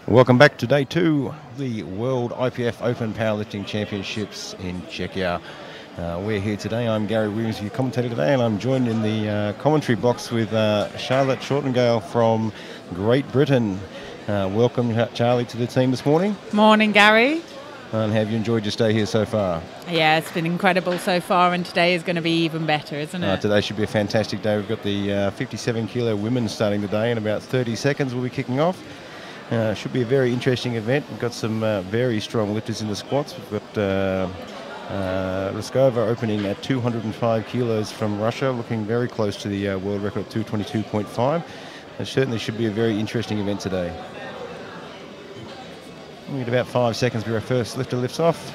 Welcome back to day 2 of the World IPF Open Powerlifting Championships in Czechia. We're here today. I'm Gary Williams, your commentator today, and I'm joined in the commentary box with Charlotte Shortengale from Great Britain. Welcome, Charlie, to the team this morning. Morning, Gary. And have you enjoyed your stay here so far? Yeah, it's been incredible so far, and today is going to be even better, isn't it? Today should be a fantastic day. We've got the 57 kilo women starting today. In about 30 seconds we'll be kicking off. Should be a very interesting event. We've got some very strong lifters in the squats. We've got Ryskova opening at 205 kilos from Russia, looking very close to the world record of 222.5. It certainly should be a very interesting event today. We get about 5 seconds before our first lifter lifts off.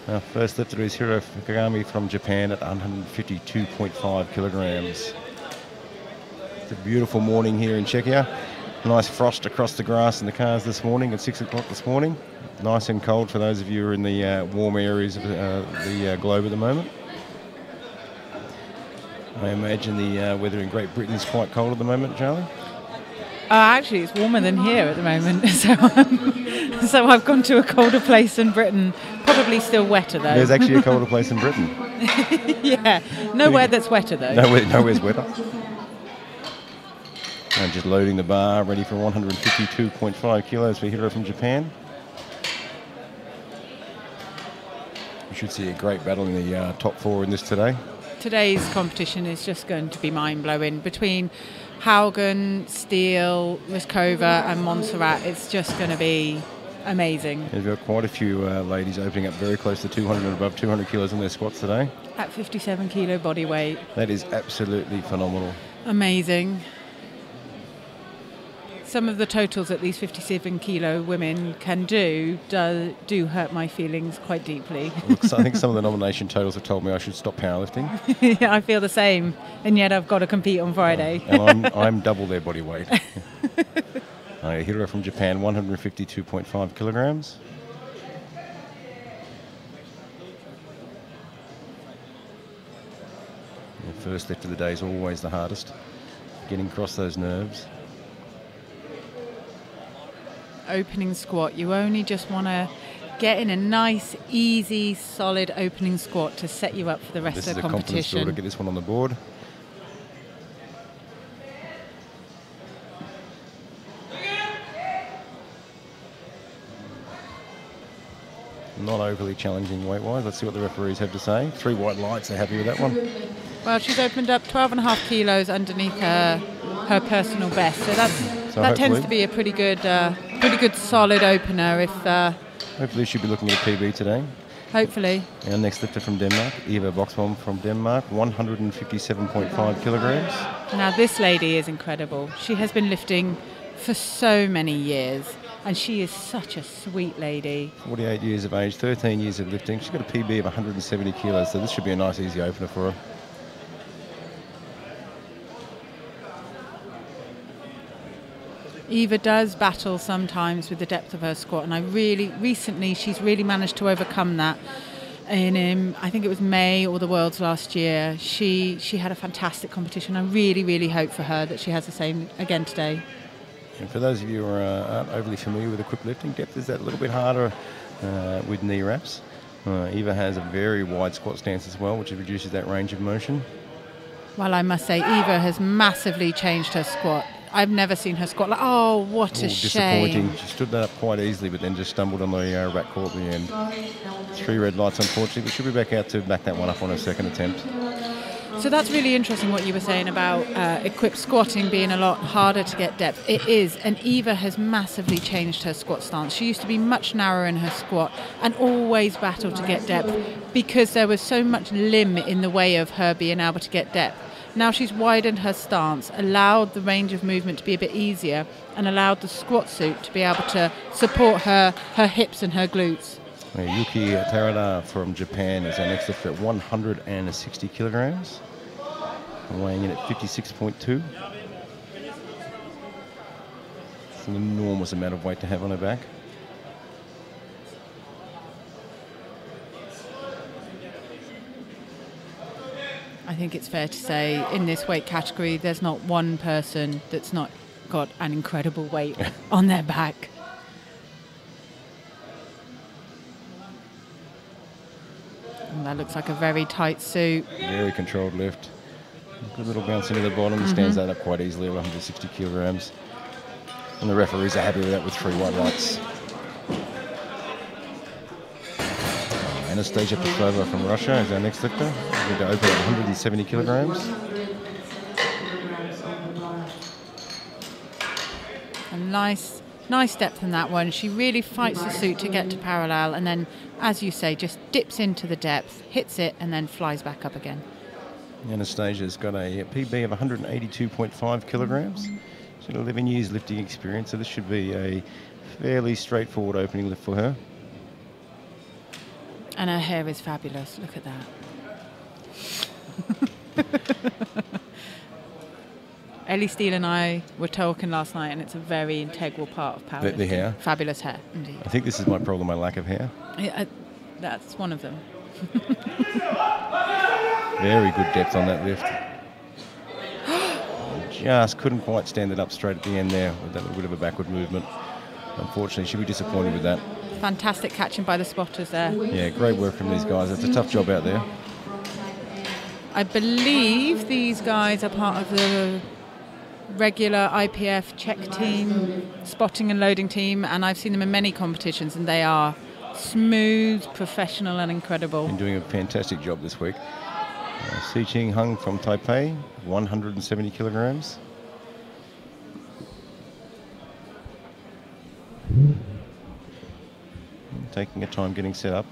Our first lifter is Hiro Kagami from Japan at 152.5 kilograms. It's a beautiful morning here in Czechia. Nice frost across the grass in the cars this morning at 6 o'clock this morning. Nice and cold for those of you who are in the warm areas of the globe at the moment. I imagine the weather in Great Britain is quite cold at the moment, Charlie? Actually, it's warmer than here at the moment, so I've gone to a colder place in Britain. Probably still wetter, though. There's actually a colder place in Britain. Yeah, nowhere that's wetter, though. Nowhere's wetter. And just loading the bar, ready for 152.5 kilos for Hiro from Japan. We should see a great battle in the top 4 in this today. Today's competition is just going to be mind-blowing. Between Haugen, Steele, Ryskova and Montserrat, it's just going to be amazing. We've got quite a few ladies opening up very close to 200 and above 200 kilos on their squats today. At 57 kilo body weight. That is absolutely phenomenal. Amazing. Some of the totals that these 57 kilo women can do hurt my feelings quite deeply. Look, I think some of the nomination totals have told me I should stop powerlifting. Yeah, I feel the same, and yet I've got to compete on Friday. And I'm double their body weight. Hiro from Japan, 152.5 kilograms. The first lift of the day is always the hardest, getting across those nerves. Opening squat, you only just want to get in a nice, easy, solid opening squat to set you up for the rest of the competition. This is a confidence builder to get this one on the board. Not overly challenging weight-wise. Let's see what the referees have to say. 3 white lights, they're happy with that one. Well, she's opened up 12.5 kilos underneath her personal best, so that tends to be a pretty good solid opener. Hopefully she'll be looking at a PB today. Hopefully. Our next lifter from Denmark, Eva Boxholm from Denmark, 157.5 kilograms. Now this lady is incredible. She has been lifting for so many years, and she is such a sweet lady. 48 years of age, 13 years of lifting. She's got a PB of 170 kilos, so this should be a nice, easy opener for her. Eva does battle sometimes with the depth of her squat, and recently she's really managed to overcome that. In I think it was May or the Worlds last year, she had a fantastic competition. I really hope for her that she has the same again today. And for those of you who aren't overly familiar with equipped lifting, depth is that a little bit harder with knee wraps. Eva has a very wide squat stance as well, which reduces that range of motion. Well, I must say, Eva has massively changed her squat. I've never seen her squat like, oh, what a shame. Disappointing. She stood that up quite easily, but then just stumbled on the rack call at the end. 3 red lights, unfortunately, but she'll be back out to back that one up on her second attempt. So that's really interesting what you were saying about equipped squatting being a lot harder to get depth. It is, and Eva has massively changed her squat stance. She used to be much narrower in her squat and always battled to get depth because there was so much limb in the way of her being able to get depth. Now she's widened her stance, allowed the range of movement to be a bit easier, and allowed the squat suit to be able to support her hips and her glutes. Yuki Tarada from Japan is our next lifter at 160 kilograms, weighing in at 56.2. It's an enormous amount of weight to have on her back. I think it's fair to say in this weight category there's not one person that's not got an incredible weight on their back. that looks like a very tight suit. Very controlled lift. Good little bounce into the bottom. Stands that up quite easily at 160 kilograms. And the referees are happy with that with 3 white lights. Anastasia Petrova from Russia is our next lifter. Going to open at 170 kilograms. A nice depth in that one. She really fights the suit to get to parallel, and then, as you say, just dips into the depth, hits it, and then flies back up again. Anastasia's got a PB of 182.5 kilograms. She's got 11 years lifting experience, so this should be a fairly straightforward opening lift for her. And her hair is fabulous. Look at that. Ellie Steele and I were talking last night, and it's a very integral part of powerlifting. The hair? Fabulous hair, indeed. I think this is my problem, my lack of hair. Yeah, that's one of them. Very good depth on that lift. Just couldn't quite stand it up straight at the end there with that little bit of a backward movement. Unfortunately, she'll be disappointed with that. Fantastic catching by the spotters there. Yeah, great work from these guys. It's a tough job out there. I believe these guys are part of the regular IPF check team, spotting and loading team, and I've seen them in many competitions, and they are smooth, professional, and incredible. Been doing a fantastic job this week. Si Ching Hung from Taipei, 170 kilograms. Taking her time getting set up.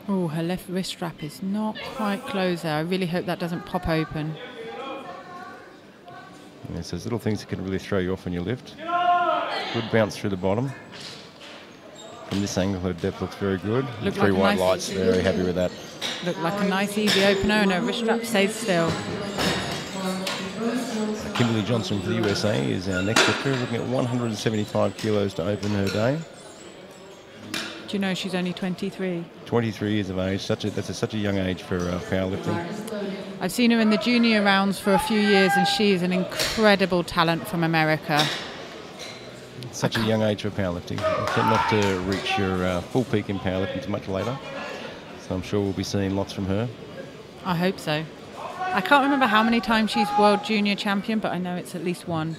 Oh, her left wrist strap is not quite closed there. I really hope that doesn't pop open. Yeah, so there's little things that can really throw you off when you lift. Good bounce through the bottom. From this angle, her depth looks very good. Looked 3 like white nice, lights, very happy with that. Looked like a nice easy opener, and her wrist strap stays still. Kimberly Johnson for the USA is our next lifter, looking at 175 kilos to open her day. Do you know she's only 23? 23 years of age. That's such a young age for powerlifting. I've seen her in the junior rounds for a few years, and she is an incredible talent from America. Such a young age for powerlifting. You tend not to reach your full peak in powerlifting until much later. So I'm sure we'll be seeing lots from her. I hope so. I can't remember how many times she's world junior champion, but I know it's at least one.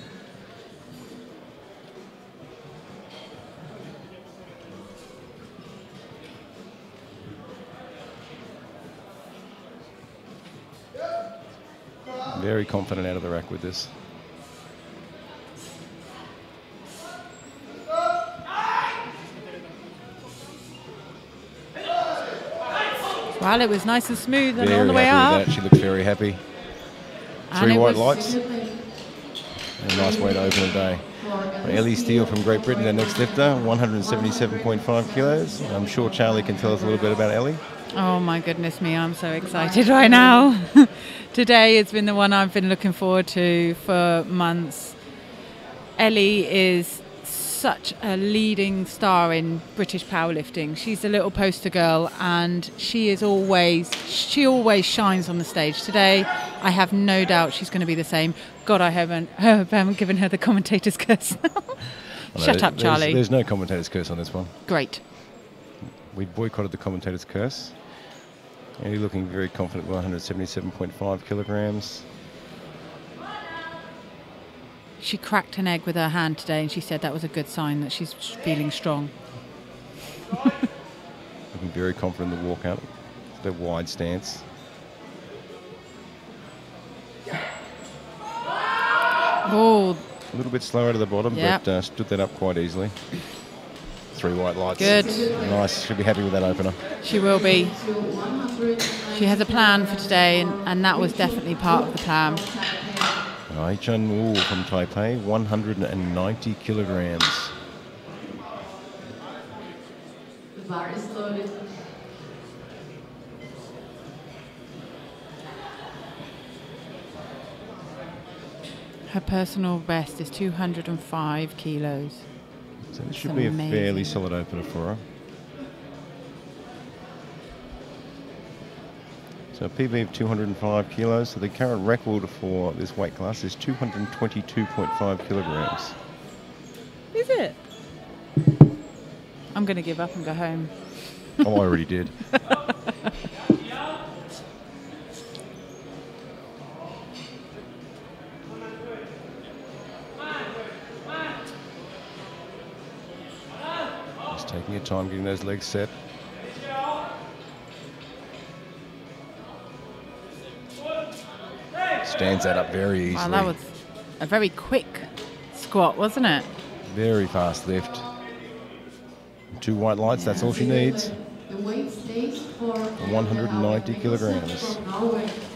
Very confident out of the rack with this. Well, it was nice and smooth and Very all the way happy up. with that. She looked very happy. And 3 white lights. A nice way to open a day. Ellie Steele from Great Britain, our next lifter, 177.5 kilos. I'm sure Charlie can tell us a little bit about Ellie. Oh my goodness me, I'm so excited right now. Today has been the one I've been looking forward to for months. Ellie is such a leading star in British powerlifting. She's a little poster girl, and she always shines on the stage. Today, I have no doubt she's going to be the same. God, I haven't given her the commentator's curse. Shut up, Charlie. There's no commentator's curse on this one. Great. We boycotted the commentator's curse. And you're looking very confident with 177.5 kilograms. She cracked an egg with her hand today, and she said that was a good sign that she's feeling strong. Looking very confident in the walk out. The wide stance. Oh, A little bit slower to the bottom, yep. but stood that up quite easily. 3 white lights. Good. Nice. She'll be happy with that opener. She will be. She has a plan for today, and that was definitely part of the plan. Chun Wu from Taipei, 190 kilograms. The bar is loaded. Her personal best is 205 kilos. So this should be a fairly solid opener for her. So a PB of 205 kilos. So the current record for this weight class is 222.5 kilograms. Is it? I'm going to give up and go home. Oh, I already did. Just taking your time getting those legs set. Stands that up very easily. Wow, that was a very quick squat, wasn't it? Very fast lift. 2 white lights, that's all she needs. The weight stays for 190 kilograms.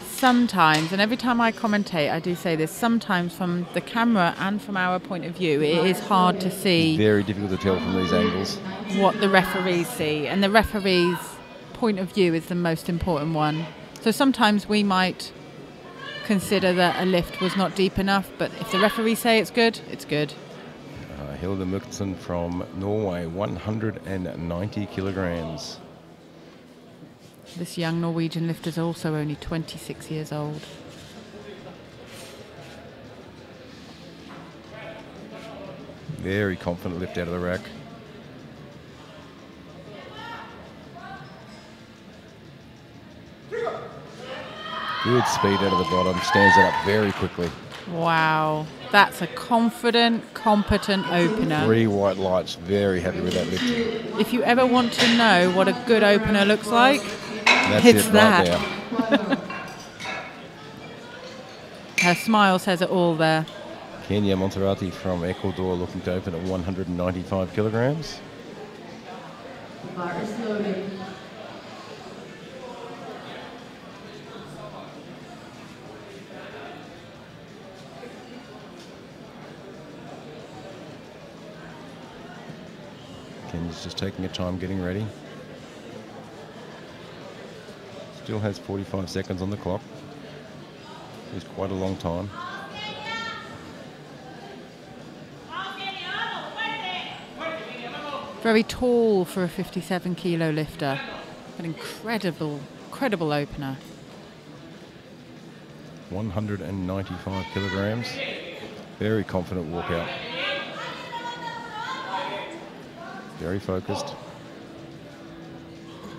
Sometimes, and every time I commentate, I do say this, sometimes from the camera and from our point of view, it is hard to see Very difficult to tell from these angles. what the referees see. And the referee's point of view is the most important one. So sometimes we might consider that a lift was not deep enough, but if the referees say it's good, it's good. Hilda Muksen from Norway, 190 kilograms. This young Norwegian lifter is also only 26 years old. Very confident lift out of the rack. Good speed out of the bottom, stands it up very quickly. Wow, that's a confident, competent opener. 3 white lights, very happy with that lift. If you ever want to know what a good opener looks like, That's it's it that. right there. Her smile says it all there. Kenya Monserrati from Ecuador looking to open at 195 kilograms. Bar is loaded. Kenya's just taking her time getting ready. Still has 45 seconds on the clock. It's quite a long time. Very tall for a 57 kilo lifter. An incredible opener. 195 kilograms. Very confident walkout. Very focused.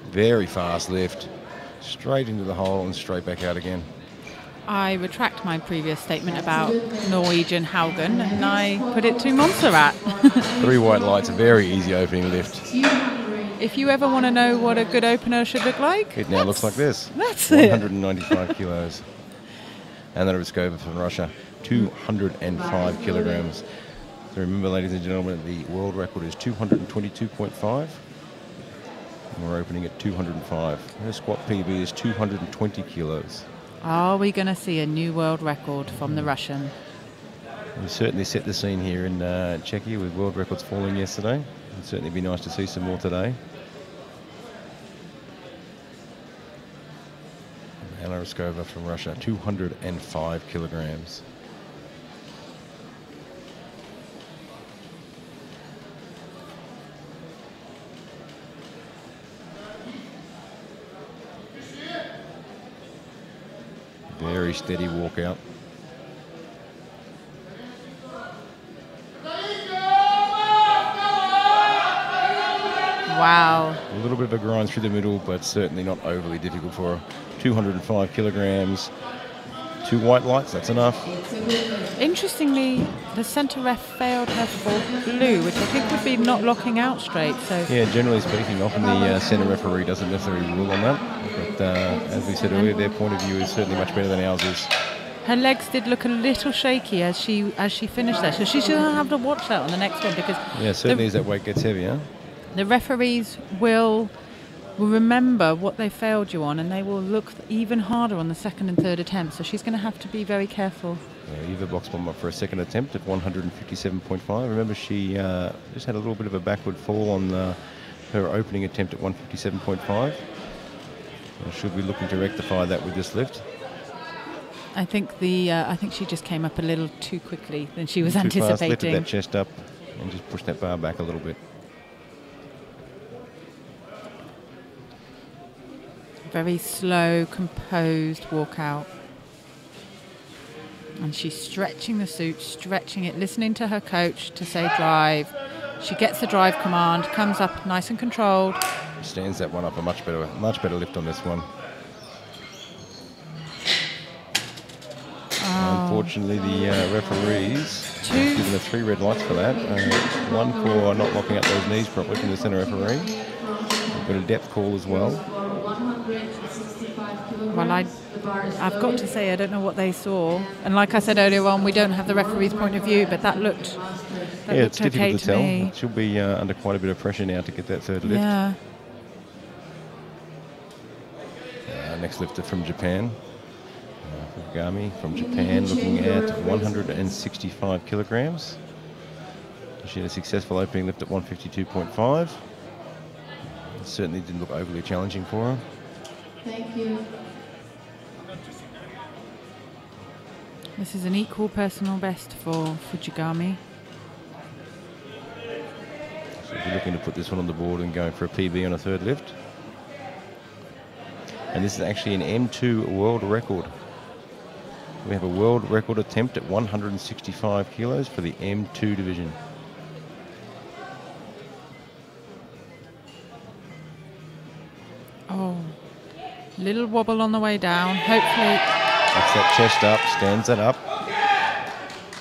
Very fast lift. Straight into the hole and straight back out again. I retract my previous statement about Norwegian Haugen and I put it to Montserrat. 3 white lights, a very easy opening lift. If you ever want to know what a good opener should look like, It now looks like this. That's it. 195 kilos. Anna Ryskova from Russia, 205 kilograms. So remember, ladies and gentlemen, the world record is 222.5. And we're opening at 205. Her squat PB is 220 kilos. Are we going to see a new world record from the Russian? We certainly set the scene here in Czechia with world records falling yesterday. It'd certainly be nice to see some more today. Anna Ryskova from Russia, 205 kilograms. Very steady walkout. Wow. A little bit of a grind through the middle, but certainly not overly difficult for her. 205 kilograms. 2 white lights, that's enough. Interestingly, the centre ref failed her for blue, which I think would be not locking out straight. So Yeah, generally speaking, often the centre referee doesn't necessarily rule on that. But as we said earlier, their point of view is certainly much better than ours is. her legs did look a little shaky as she finished there. So she's going to have to watch that on the next one because Yeah, certainly as that weight gets heavier. the referees will remember what they failed you on, and they will look even harder on the second and third attempt. So she's going to have to be very careful. Eva Boxbaum up for a second attempt at 157.5. Remember, she just had a little bit of a backward fall on her opening attempt at 157.5. She'll be looking to rectify that with this lift. I think she just came up a little too quickly than she was Too fast, lifted anticipating. that chest up and just pushed that bar back a little bit. Very slow, composed walkout. And she's stretching the suit, stretching it, listening to her coach to say drive. She gets the drive command, comes up nice and controlled. Stands that one up a much better lift on this one. Unfortunately, the referees have given her 3 red lights for that. One for not locking up those knees properly from the centre referee. We've got a depth call as well. Well, I've got to say, I don't know what they saw. And like I said earlier on, we don't have the referee's point of view, but that looked it's okay difficult to tell. me. She'll be under quite a bit of pressure now to get that third lift. Yeah. Next lifter from Japan. Fukugami from Japan, looking at 165 kilograms. She had a successful opening lift at 152.5. It certainly didn't look overly challenging for her. Thank you. This is an equal personal best for Fukugami. So we're looking to put this one on the board and going for a PB on a third lift. And this is actually an M2 world record. We have a world record attempt at 165 kilos for the M2 division. Oh, little wobble on the way down. Hopefully, That's that chest up, stands that up.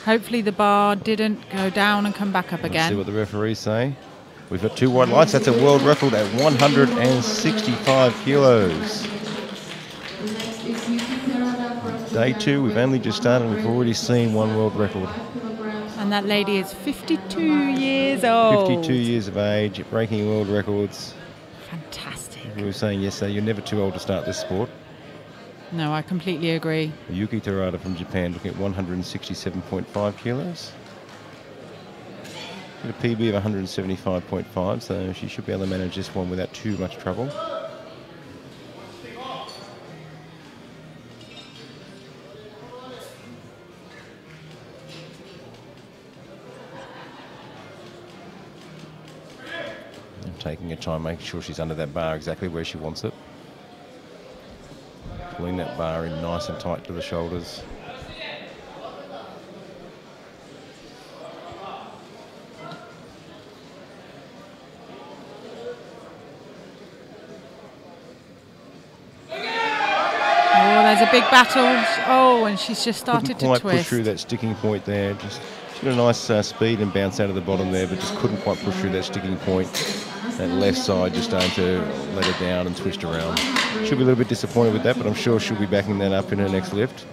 hopefully the bar didn't go down and come back up Let's see again. what the referees say. We've got 2 white lights. That's a world record at 165 kilos. Next is Yuki Terada from Day 2, we've only just started and we've already seen 1 world record. 5 kilograms. And that lady is 52 years old. 52 years of age, breaking world records. Fantastic. We were saying yesterday, you're never too old to start this sport. No, I completely agree. Yuki Terada from Japan looking at 167.5 kilos. Got a PB of 175.5, so she should be able to manage this one without too much trouble. And taking her time, making sure she's under that bar exactly where she wants it. Pulling that bar in nice and tight to the shoulders. Oh, there's a big battle. Oh, and she's just started Couldn't to quite twist. push through that sticking point there. She got a nice speed and bounce out of the bottom there, but just couldn't quite push through that sticking point. That left side just starting to let her down and twist around. She'll be a little bit disappointed with that, but I'm sure she'll be backing that up in her next lift.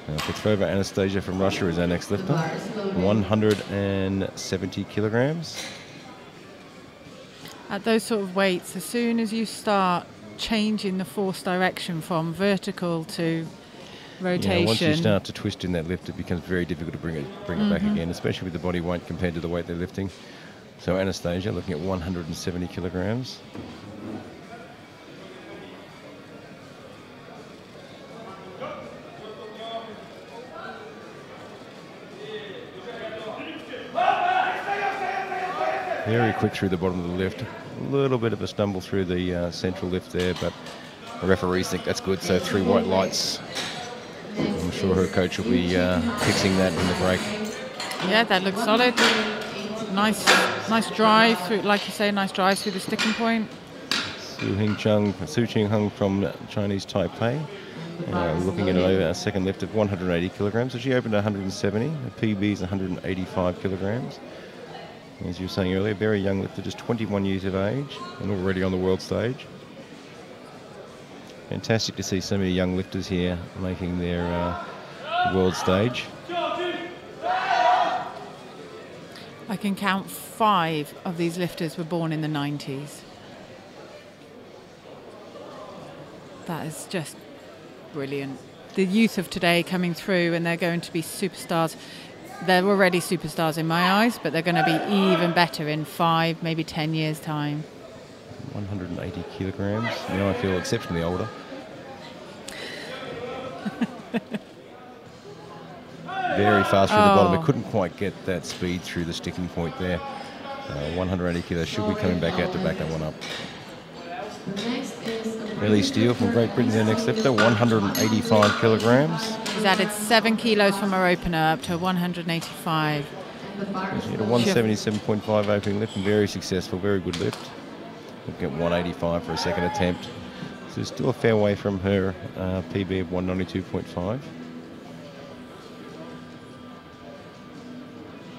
Petrova Anastasia from Russia is our next lifter. 170 kilograms. At those sort of weights, as soon as you start changing the force direction from vertical to rotation. Yeah, once you start to twist in that lift, it becomes very difficult to bring it back again, especially with the body weight compared to the weight they're lifting. So Anastasia looking at 170 kilograms. Very quick through the bottom of the lift. A little bit of a stumble through the central lift there, but the referees think that's good. So 3 white lights. I'm sure her coach will be fixing that in the break. Yeah, that looks solid. Nice drive through, like you say, nice drive through the sticking point. Su Ching Hung from Chinese Taipei, looking at a second lift of 180 kilograms. So she opened at 170. Her PB is 185 kilograms. As you were saying earlier, very young lifter, just 21 years of age and already on the world stage. Fantastic to see so many young lifters here making their world stage. I can count 5 of these lifters were born in the 90s. That is just brilliant. The youth of today coming through, and they're going to be superstars. They're already superstars in my eyes, but they're going to be even better in 5, maybe 10 years' time. 180 kilograms. Now I feel exceptionally older. Very fast through the bottom. It couldn't quite get that speed through the sticking point there. 180 kilos should be coming back out to back that one up. Next is Ellie Steele from Great Britain's our next lifter, 185 kilograms. She's added 7 kilos from her opener up to 185. She had a 177.5 opening lift and very successful, very good lift. Looking at 185 for a second attempt. So still a fair way from her PB of 192.5.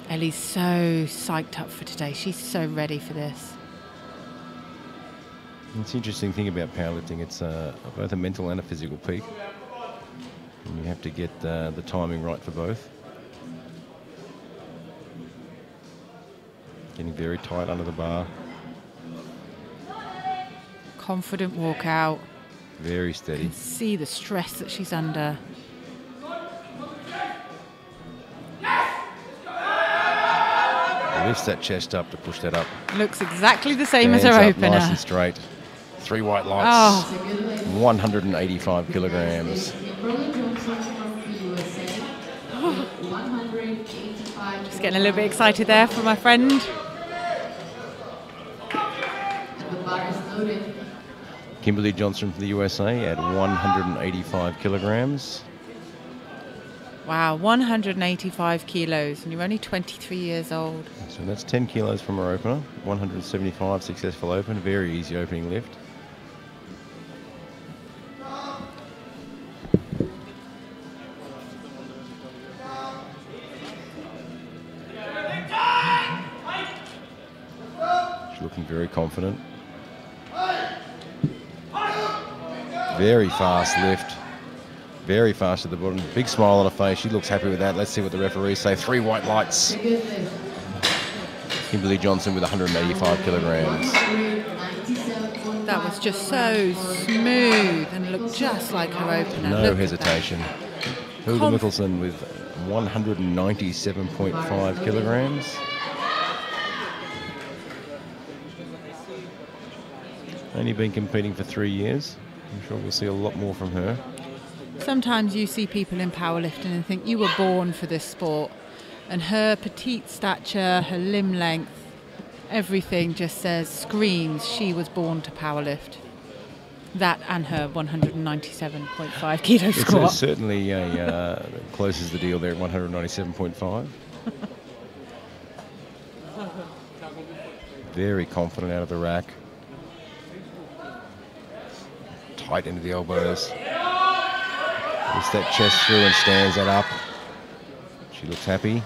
Ellie's so psyched up for today. She's so ready for this. It's an interesting thing about powerlifting. It's both a mental and a physical peak. And you have to get the timing right for both. Getting very tight under the bar. Confident walk out. Very steady. You can see the stress that she's under. Lifts that chest up to push that up. Looks exactly the same as Hands her up, opener. nice and straight. 3 white lights. Oh. 185 kilograms. Just getting a little bit excited there for my friend. Kimberly Johnson from the USA at 185 kilograms. Wow, 185 kilos, and you're only 23 years old. So that's 10 kilos from her opener. 175 successful open. Very easy opening lift. She's looking very confident. Very fast lift. Very fast at the bottom. Big smile on her face. She looks happy with that. Let's see what the referees say. 3 white lights. Kimberly Johnson with 185 kilograms. That was just so smooth and looked just like her opener. No Look at hesitation. Hilda Mickelson with 197.5 kilograms. Only been competing for 3 years. I'm sure we'll see a lot more from her. Sometimes you see people in powerlifting and think you were born for this sport, and her petite stature, her limb length, everything just screams she was born to powerlift. That and her 197.5 kilo squat. It's certainly closes the deal there at 197.5. Very confident out of the rack. Tight into the elbows. Lifts that chest through and stands that up. She looks happy.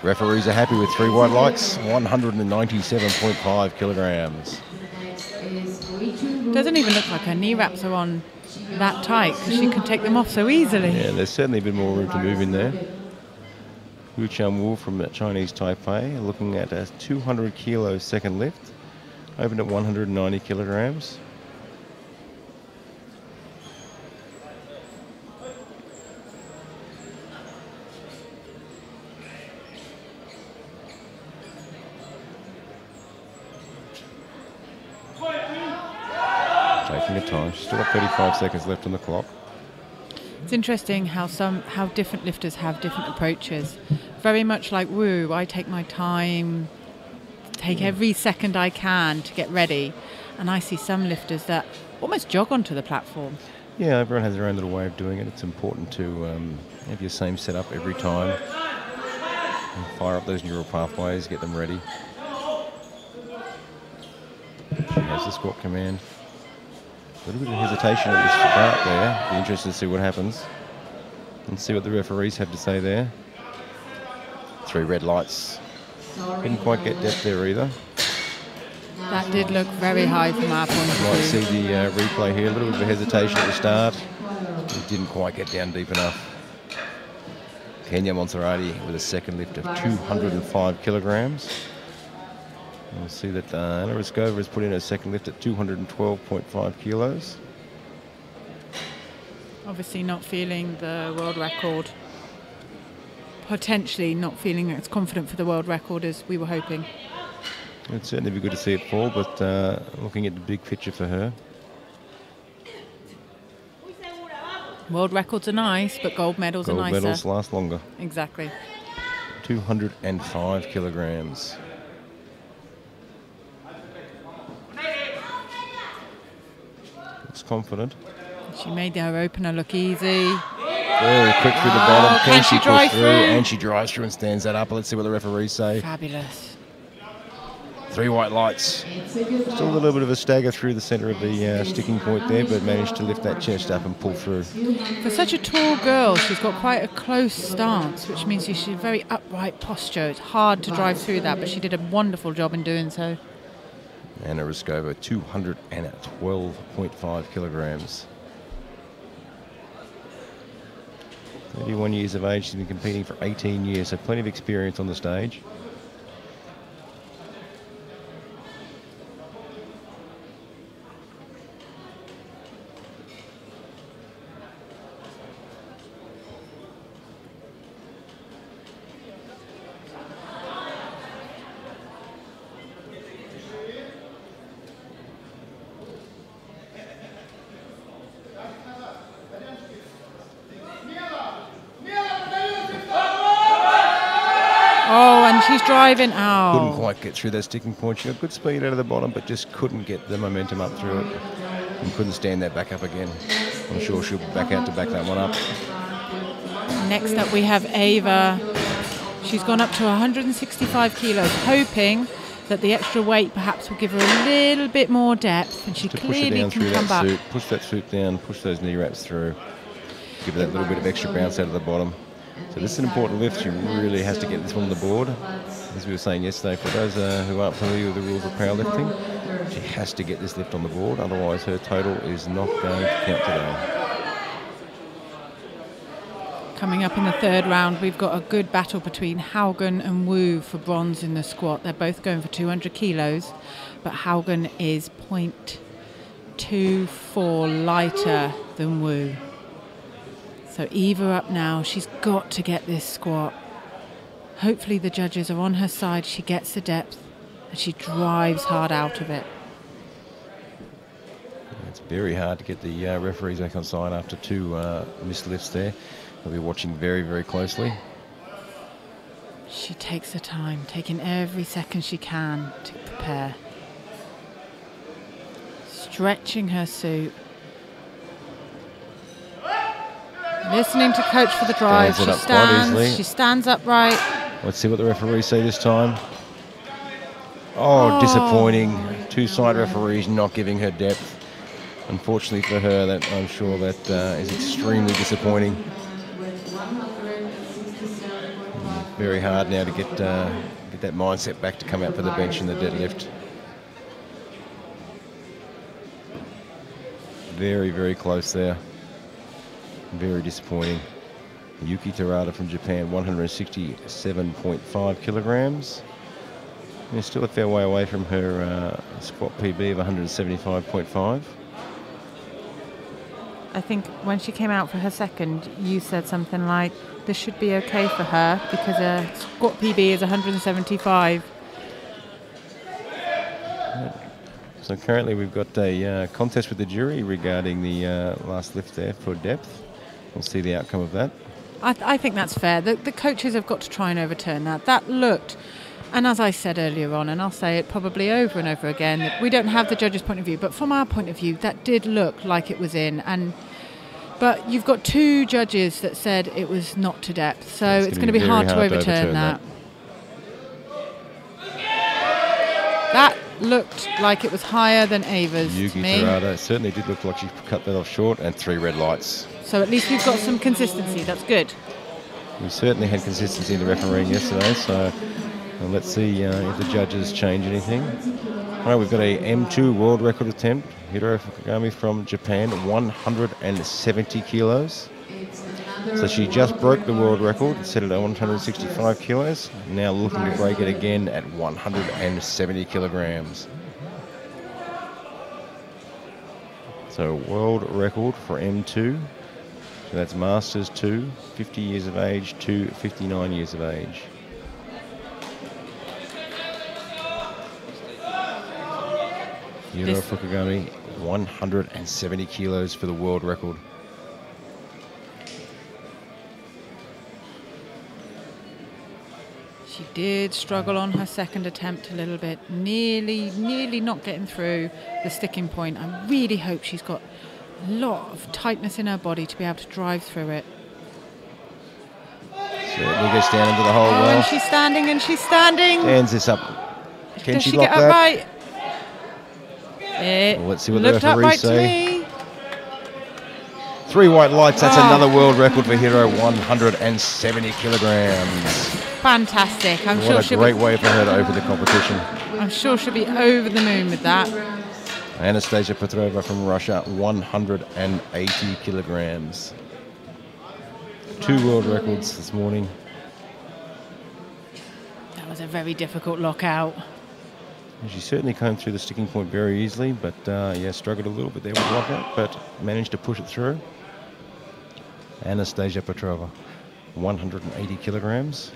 Referees are happy with 3 white lights. 197.5 kilograms. Doesn't even look like her knee wraps are on that tight because she can take them off so easily. Yeah, there's certainly a bit more room to move in there. Wu Chan Wu from Chinese Taipei looking at a 200 kilo second lift. Opened at 190 kilograms. Taking her time. She's still got 35 seconds left on the clock. It's interesting how different lifters have different approaches. Very much like Wu, I take my time, take every second I can to get ready, and I see some lifters that almost jog onto the platform. Yeah, everyone has their own little way of doing it. It's important to have your same setup every time. And fire up those neural pathways, get them ready. She has the squat command. A little bit of hesitation at the start there. Be interested to see what happens. And see what the referees have to say there. 3 red lights. Didn't quite get depth there either. That did look very high from our point of You might view. see the replay here. A little bit of hesitation at the start. It didn't quite get down deep enough. Kenya Monserrati with a second lift of 205 kilograms. We'll see that Anna Ryskova has put in her second lift at 212.5 kilos. Obviously not feeling the world record. Potentially not feeling as confident for the world record as we were hoping. It'd certainly be good to see it fall, but looking at the big picture for her. World records are nice, but gold medals are nicer. Gold medals last longer. Exactly. 205 kilograms. looks confident. She made her opener look easy. Very quick through the bottom. Can she drive through? And she drives through and stands that up. Let's see what the referees say. Fabulous. 3 white lights. Still a little bit of a stagger through the centre of the sticking point there, but managed to lift that chest up and pull through. For such a tall girl, she's got quite a close stance, which means she's a very upright posture. It's hard to drive through that, but she did a wonderful job in doing so. Anna Ryskova, 212.5 kilograms. 31 years of age. She's been competing for 18 years, so plenty of experience on the stage. Oh, and she's driving out. Couldn't quite get through that sticking point. She got good speed out of the bottom, but just couldn't get the momentum up through it. And couldn't stand that back up again. I'm sure she'll be back out to back that one up. Next up we have Ava. She's gone up to 165 kilos, hoping that the extra weight perhaps will give her a little bit more depth, and she clearly can come back. Push that suit down, push those knee wraps through, give her that little bit of extra bounce out of the bottom. So this is an important lift. She really has to get this one on the board. As we were saying yesterday, for those who aren't familiar with the rules of powerlifting, she has to get this lift on the board, otherwise her total is not going to count today. Coming up in the third round, we've got a good battle between Haugen and Wu for bronze in the squat. They're both going for 200 kilos, but Haugen is 0.24 lighter than Wu. So Eva up now. She's got to get this squat. Hopefully the judges are on her side. She gets the depth and she drives hard out of it. It's very hard to get the referees back on side after 2 missed lifts there. They'll be watching very, very closely. She takes her time, taking every second she can to prepare. Stretching her suit. Listening to coach for the drive. She stands upright. Let's see what the referees say this time. Oh, disappointing. 2 side referees not giving her depth. Unfortunately for her, that I'm sure that is extremely disappointing. Very hard now to get that mindset back to come out for the bench and the deadlift. Very, very close there. Very disappointing. Yuki Terada from Japan, 167.5 kilograms. And still a fair way away from her squat PB of 175.5. I think when she came out for her second, you said something like, this should be okay for her because her squat PB is 175. So currently we've got a contest with the jury regarding the last lift there for depth. We'll see the outcome of that. I think that's fair. The coaches have got to try and overturn that. That looked, and as I said earlier on, and I'll say it probably over and over again, that we don't have the judge's point of view, but from our point of view, that did look like it was in. But you've got 2 judges that said it was not to depth, so it's going to be hard to overturn that. That looked like it was higher than Ava's Yuki to me. Terada certainly did look like she cut that off short, and 3 red lights. So at least we've got some consistency. That's good. We certainly had consistency in the refereeing yesterday, so let's see if the judges change anything. All right, we've got a M2 world record attempt. Hiro Fukugami from Japan, 170 kilos. So she just broke the world record, set it at 165 kilos. Now looking to break it again at 170 kilograms. So world record for M2. So that's Masters 2, 50 years of age to 59 years of age. Hiro Fukugami, 170 kilos for the world record. She did struggle on her second attempt a little bit, nearly not getting through the sticking point. I really hope she's got A lot of tightness in her body to be able to drive through it. Certainly gets down into the hole well. And she's standing, and she's standing. Stands this up. Can Does she she lock get that? upright? It Well, let's see what the looked referees upright say. to me. 3 white lights. That's another world record for Hiro, 170 kilograms. Fantastic. I'm sure What a she'll great be, way for her to open the competition. I'm sure she'll be over the moon with that. Anastasia Petrova from Russia, 180 kilograms. 2 world records this morning. That was a very difficult lockout. She certainly came through the sticking point very easily, but yeah, struggled a little bit there with lockout, but managed to push it through. Anastasia Petrova, 180 kilograms.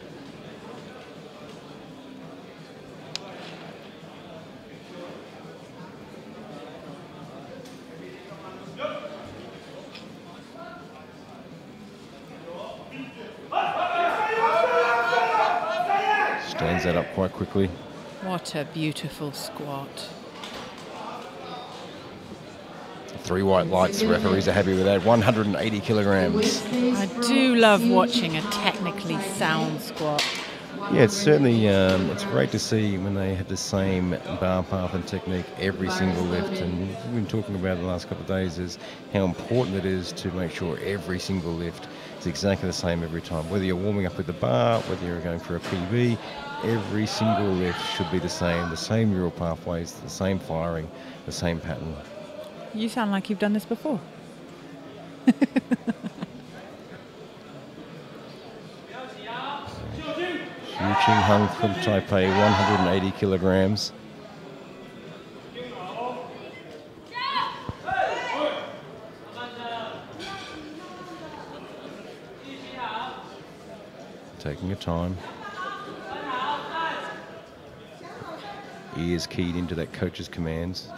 Stands that up quite quickly. What a beautiful squat. 3 white lights, the referees are happy with that. 180 kilograms. I do love watching a technically sound squat. Yeah, it's certainly it's great to see when they have the same bar path and technique every single lift. And we've been talking about it the last couple of days is how important it is to make sure every single lift is exactly the same every time. Whether you're warming up with the bar, whether you're going for a PB, every single lift should be the same neural pathways, the same firing, the same pattern. You sound like you've done this before. Yu Ching Hung from Taipei, 180 kilograms. Taking her time. Ears keyed into that coach's commands.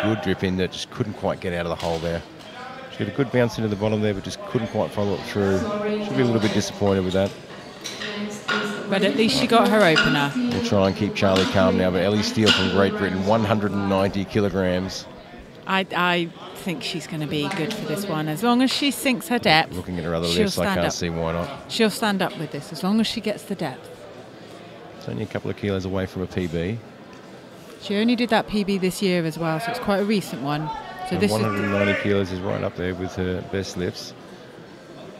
Good drip in that, just couldn't quite get out of the hole there. She got a good bounce into the bottom there, but just couldn't quite follow it through. She'll be a little bit disappointed with that. But at least she got her opener. We'll try and keep Charlie calm now, but Ellie Steele from Great Britain, 190 kilograms. I think she's going to be good for this one. As long as she sinks her depth. Looking at her other she'll lifts, I stand can't up. see why not. She'll stand up with this as long as she gets the depth. It's only a couple of kilos away from a PB. She only did that PB this year as well, so it's quite a recent one. So And this 190 kilos is right up there with her best lifts.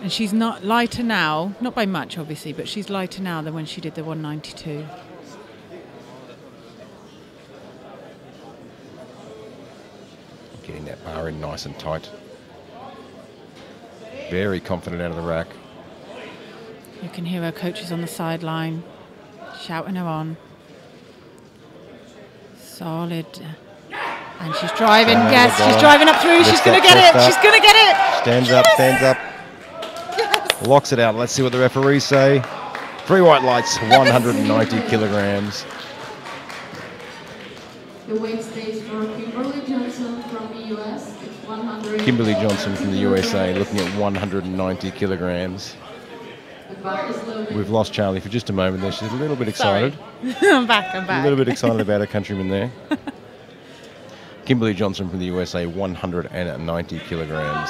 and she's not lighter now, not by much obviously, but she's lighter now than when she did the 192. Getting that bar in nice and tight. Very confident out of the rack. You can hear her coaches on the sideline shouting her on. Solid. And she's driving, yes, she's driving up through, she's going to get it, she's going to get it. Stands up, stands up. Yes. Locks it out. Let's see what the referees say. 3 white lights, 190 kilograms. The weight stays for Kimberly Johnson from the US. It's 100. Kimberly Johnson from the USA looking at 190 kilograms. The bar is loaded. We've lost Charlie for just a moment there. She's a little bit excited. I'm back. A little bit excited about her countryman there. Kimberly Johnson from the USA, 190 kilograms.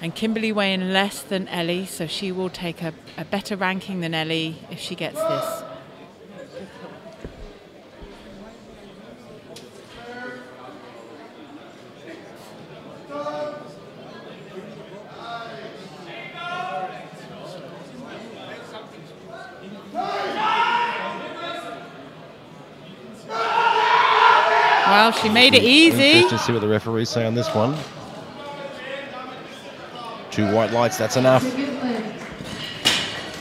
And Kimberly weighing less than Ellie, so she will take a better ranking than Ellie if she gets this. Well, she made it easy. Interesting to see what the referees say on this one. 2 white lights, that's enough. Second lift.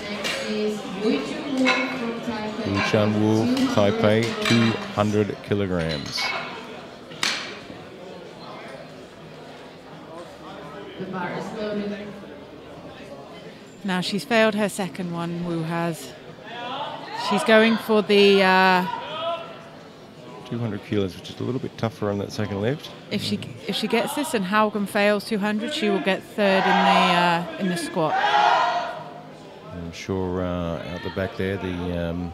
Next is Wu from Taipei. Wu Chan Wu, Taipei, 200 kilograms. The bar is loaded. Now she's failed her second one, Wu has. She's going for the 200 kilos, which is a little bit tougher on that second lift. if she gets this and Haugen fails 200, she will get third in the squat. I'm sure out the back there, the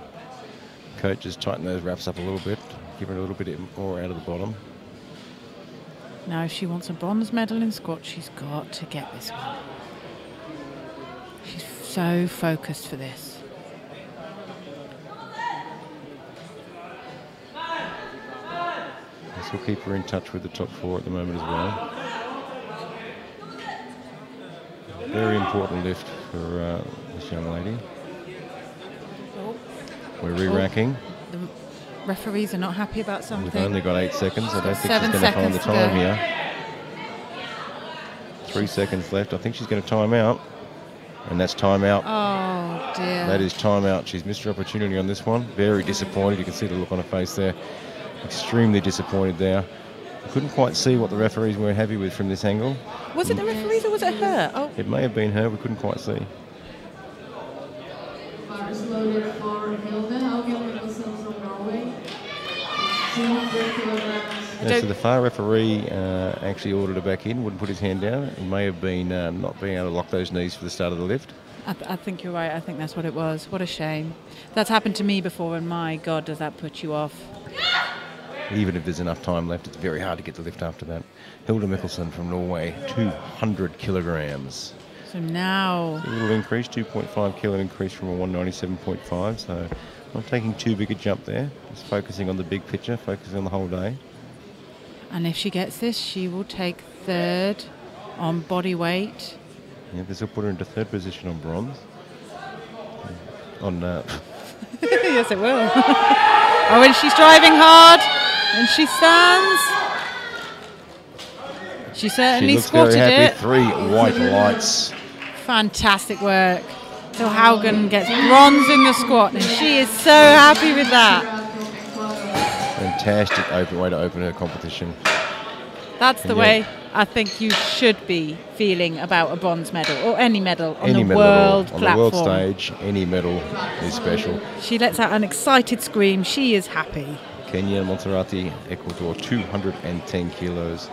Coach just tighten those wraps up a little bit, give it a little bit more out of the bottom. Now, if she wants a bronze medal in squat, she's got to get this one. She's so focused for this. This will keep her in touch with the top 4 at the moment as well. Very important lift for this young lady. We're re-racking. The referees are not happy about something. We've only got 8 seconds. I don't think she's 7 going to find the seconds time to go. here. 3 seconds left. I think she's going to time out. And that's time out. Oh, dear. That is time out. She's missed her opportunity on this one. Very disappointed. You can see the look on her face there. Extremely disappointed there. Couldn't quite see what the referees weren't happy with from this angle. Was it the referees or was it her? Oh, It may have been her. We couldn't quite see. Bars loaded for Hilde Haugen Mikkelsen from Norway. 200 kilograms. So the far referee actually ordered her back in, wouldn't put his hand down. He may have been not being able to lock those knees for the start of the lift. I think you're right. I think that's what it was. What a shame. That's happened to me before, and my God, does that put you off? Even if there's enough time left, it's very hard to get the lift after that. Hilde Mikkelsen from Norway, 200 kilograms. So now... A little increase, 2.5 kilo increase from a 197.5, so not taking too big a jump there. Just focusing on the big picture, focusing on the whole day. And if she gets this, she will take 3rd on body weight. Yeah, this will put her into 3rd position on bronze. Yes, it will. Oh, and she's driving hard. And she stands. She certainly she looks squatted very happy. it. 3 white lights. Fantastic work. So Haugen gets bronze in the squat, and she is so happy with that. Fantastic way to open her competition. That's the way I think you should be feeling about a bronze medal or any medal on the world platform. On the world stage, any medal is special. She lets out an excited scream. She is happy. Kenya, Monserrate, Ecuador, 210 kilos.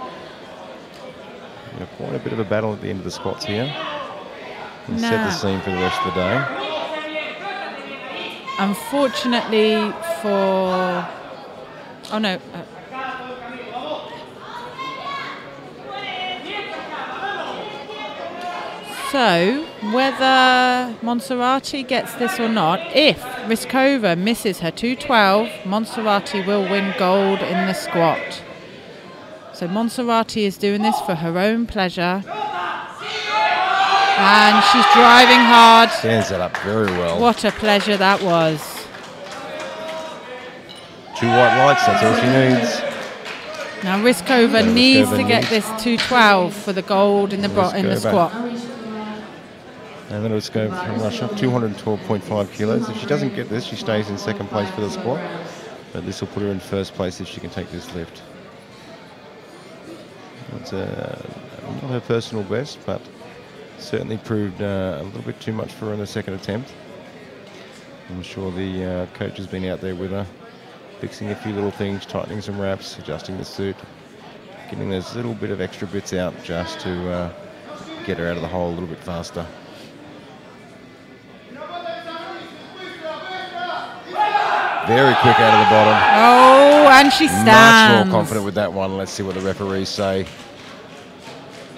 Quite a bit of a battle at the end of the squats here. And set the scene for the rest of the day. Unfortunately for... Oh, no. So, whether Monserrate gets this or not, if Ryskova misses her 212, Monserrate will win gold in the squat. So Monserrate is doing this for her own pleasure. And she's driving hard. Stands that up very well. What a pleasure that was. 2 white lights, that's all she needs. Now Ryskova needs to get this 212 for the gold in the squat. And then let's go from Russia, 212.5 kilos. If she doesn't get this, she stays in 2nd place for the squat. But this will put her in 1st place if she can take this lift. It's not her personal best, but certainly proved a little bit too much for her in the 2nd attempt. I'm sure the coach has been out there with her, fixing a few little things, tightening some wraps, adjusting the suit, getting those little bit of extra bits out just to get her out of the hole a little bit faster. Very quick out of the bottom. Oh, and she stands. Much more confident with that one. Let's see what the referees say.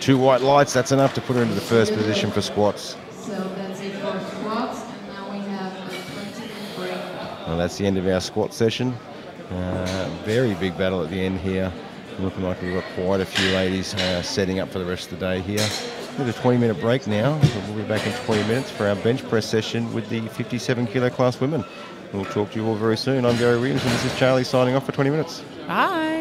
2 white lights, that's enough to put her into the 1st position for squats. So that's it for squats, and now we have a 20-minute break. Well, that's the end of our squat session. Very big battle at the end here. Looking like we've got quite a few ladies setting up for the rest of the day here. With a 20-minute break now. We'll be back in 20 minutes for our bench press session with the 57 kilo class women. We'll talk to you all very soon. I'm Gary Williams and this is Charlie signing off for 20 minutes. Bye.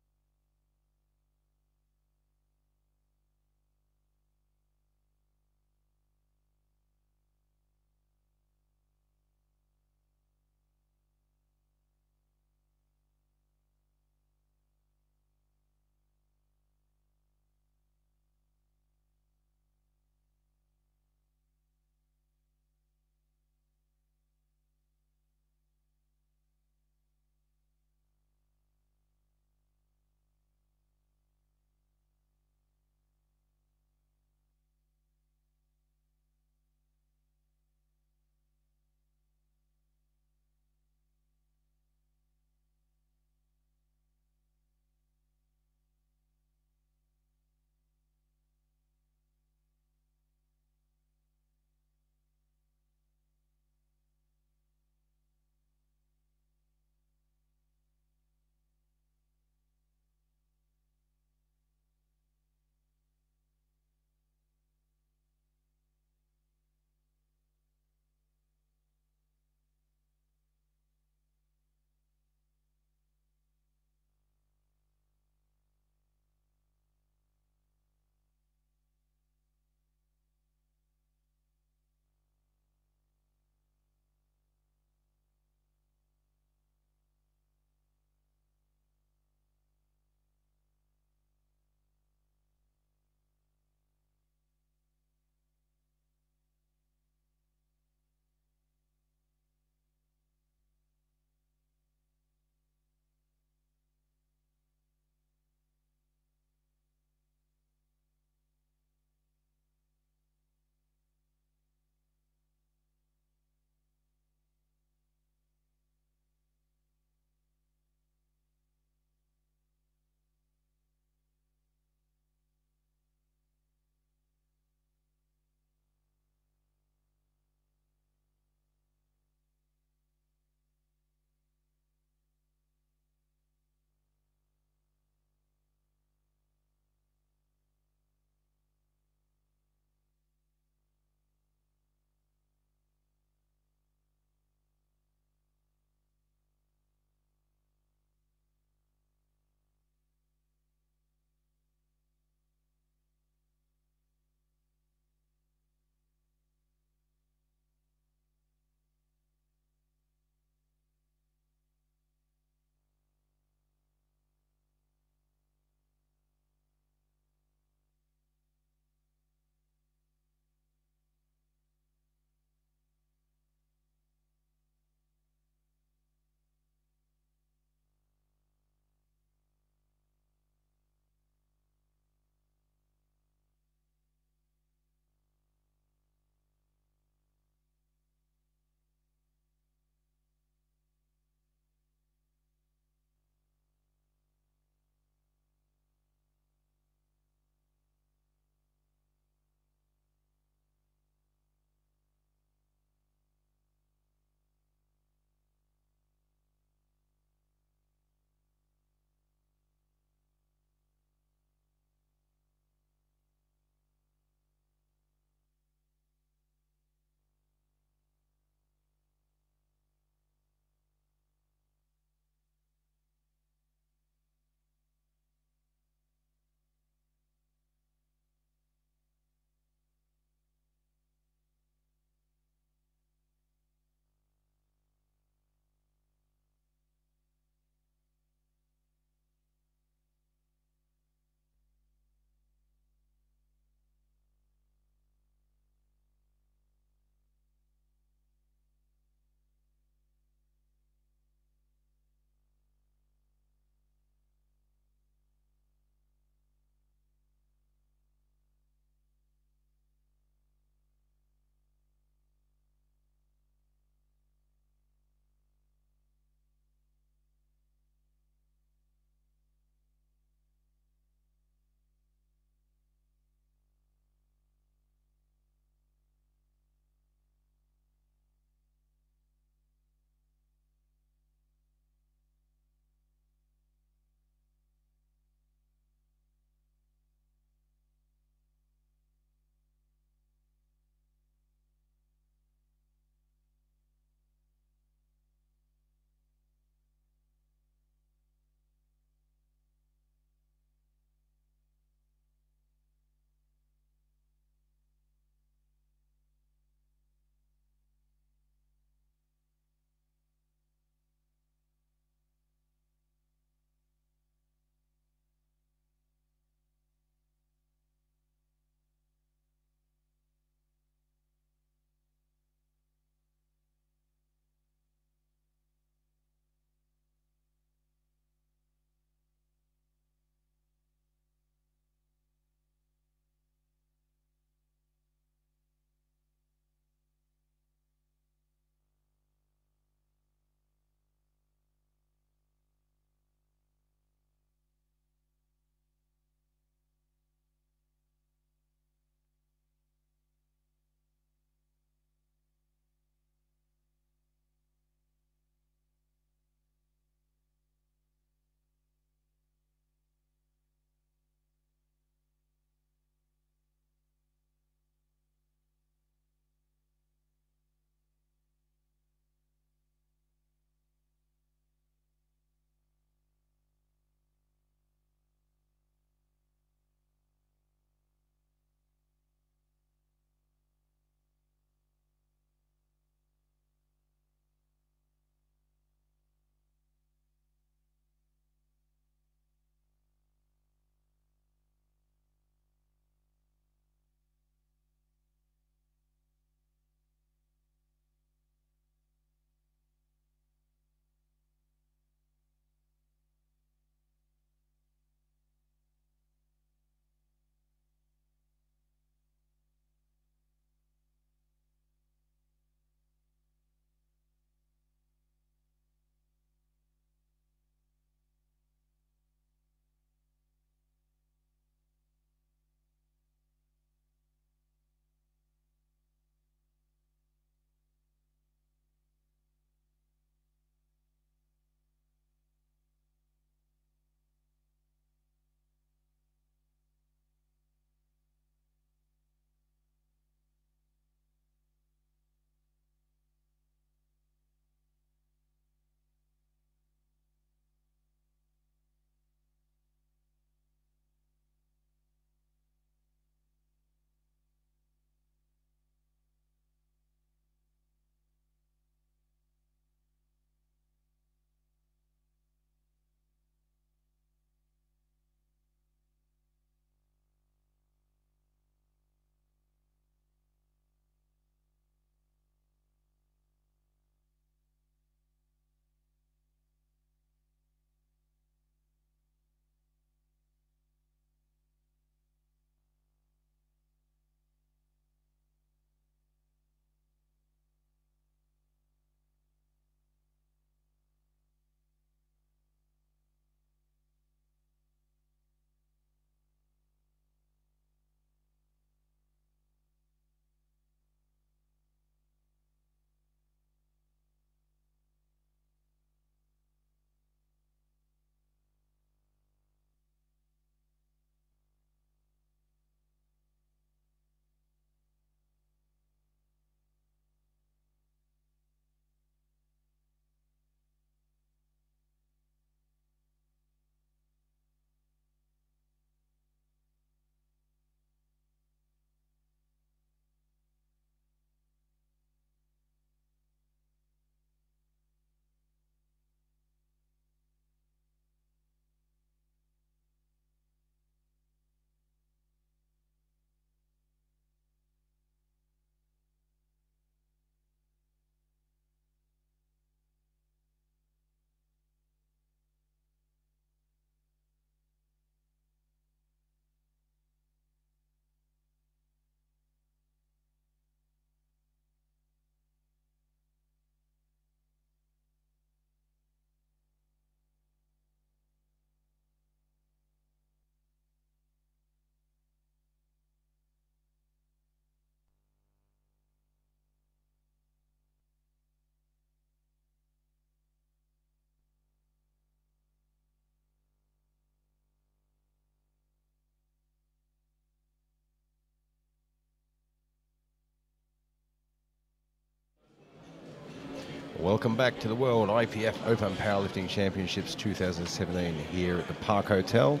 Welcome back to the World IPF Open Powerlifting Championships 2017 here at the Park Hotel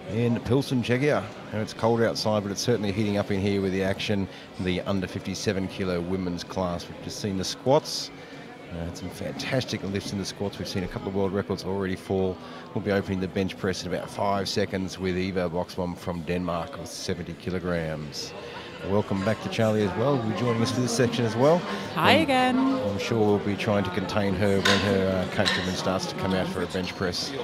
in Pilsen, Czechia. And it's cold outside, but it's certainly heating up in here with the action. The under 57 kilo women's class. We've just seen the squats. Some fantastic lifts in the squats. We've seen a couple of world records already fall. We'll be opening the bench press in about 5 seconds with Eva Boxbom from Denmark with 70 kilograms. Welcome back to Charlie as well. We'll be joining us for this section as well. Hi again. I'm sure we'll be trying to contain her when her countryman starts to come out for a bench press. You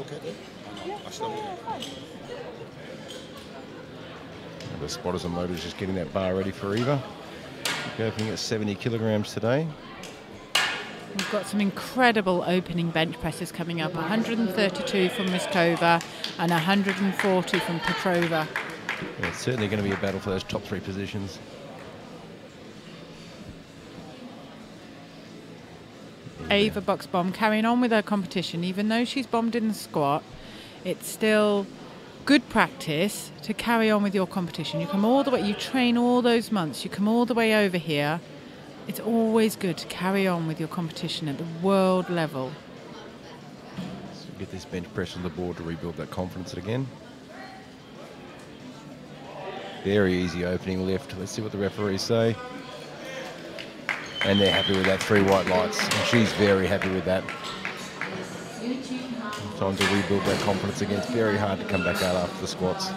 okay there? The spotters and loaders just getting that bar ready for Eva. We're opening at 70 kilograms today. We've got some incredible opening bench presses coming up. 132 from Ryskova and 140 from Petrova. Yeah, it's certainly going to be a battle for those top 3 positions. Eva Boxbom carrying on with her competition. Even though she's bombed in the squat, it's still good practice to carry on with your competition. You come all the way, you train all those months, you come all the way over here. It's always good to carry on with your competition at the world level. So get this bench press on the board to rebuild that confidence again. Very easy opening lift. Let's see what the referees say. And they're happy with that 3 white lights. And she's very happy with that. Time to rebuild that confidence again. It's very hard to come back out after the squats.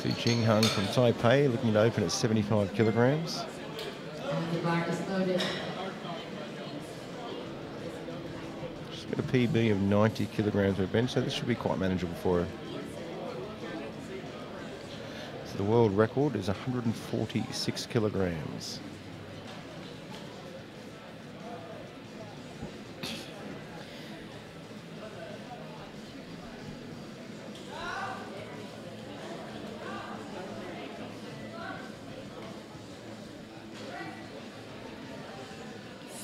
See Ching Hung from Taipei looking to open at 75 kilograms. And the bar is loaded. She's got a PB of 90 kilograms per bench, so this should be quite manageable for her. So the world record is 146 kilograms.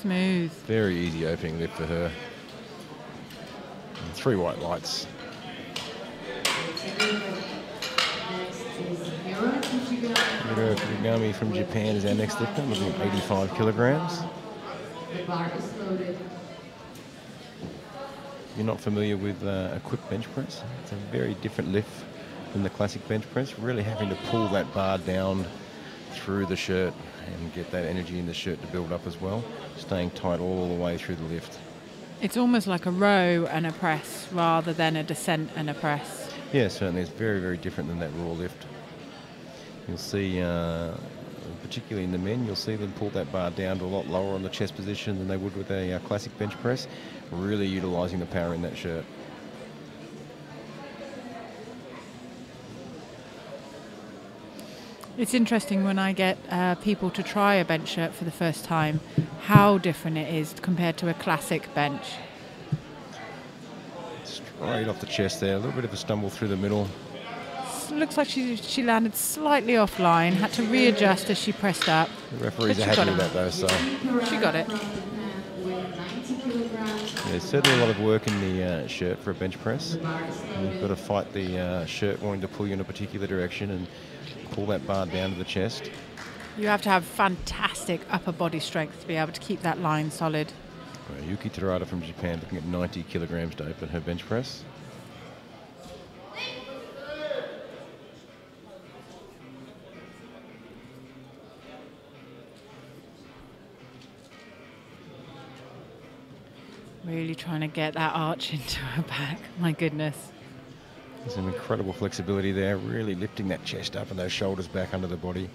Smooth. Very easy opening lift for her. And 3 white lights. Hiro Fujigami from Japan is our next lifter, looking at 85 kilograms. The bar is loaded. You're not familiar with a quick bench press. It's a very different lift than the classic bench press. Really having to pull that bar down through the shirt and get that energy in the shirt to build up as well, staying tight all the way through the lift. It's almost like a row and a press rather than a descent and a press. Yeah, certainly. It's very, very different than that raw lift. You'll see, particularly in the men, you'll see them pull that bar down to a lot lower on the chest position than they would with a classic bench press, really utilising the power in that shirt. It's interesting when I get people to try a bench shirt for the first time, how different it is compared to a classic bench. Straight off the chest there, a little bit of a stumble through the middle. Looks like she landed slightly offline, had to readjust as she pressed up. The referees are happy with that though, so. She got it. There's certainly a lot of work in the shirt for a bench press. You've got to fight the shirt wanting to pull you in a particular direction and pull that bar down to the chest. You have to have fantastic upper body strength to be able to keep that line solid. Yuki Terada from Japan looking at 90 kilograms to open her bench press. Really trying to get that arch into her back. My goodness. There's some incredible flexibility there, really lifting that chest up and those shoulders back under the body.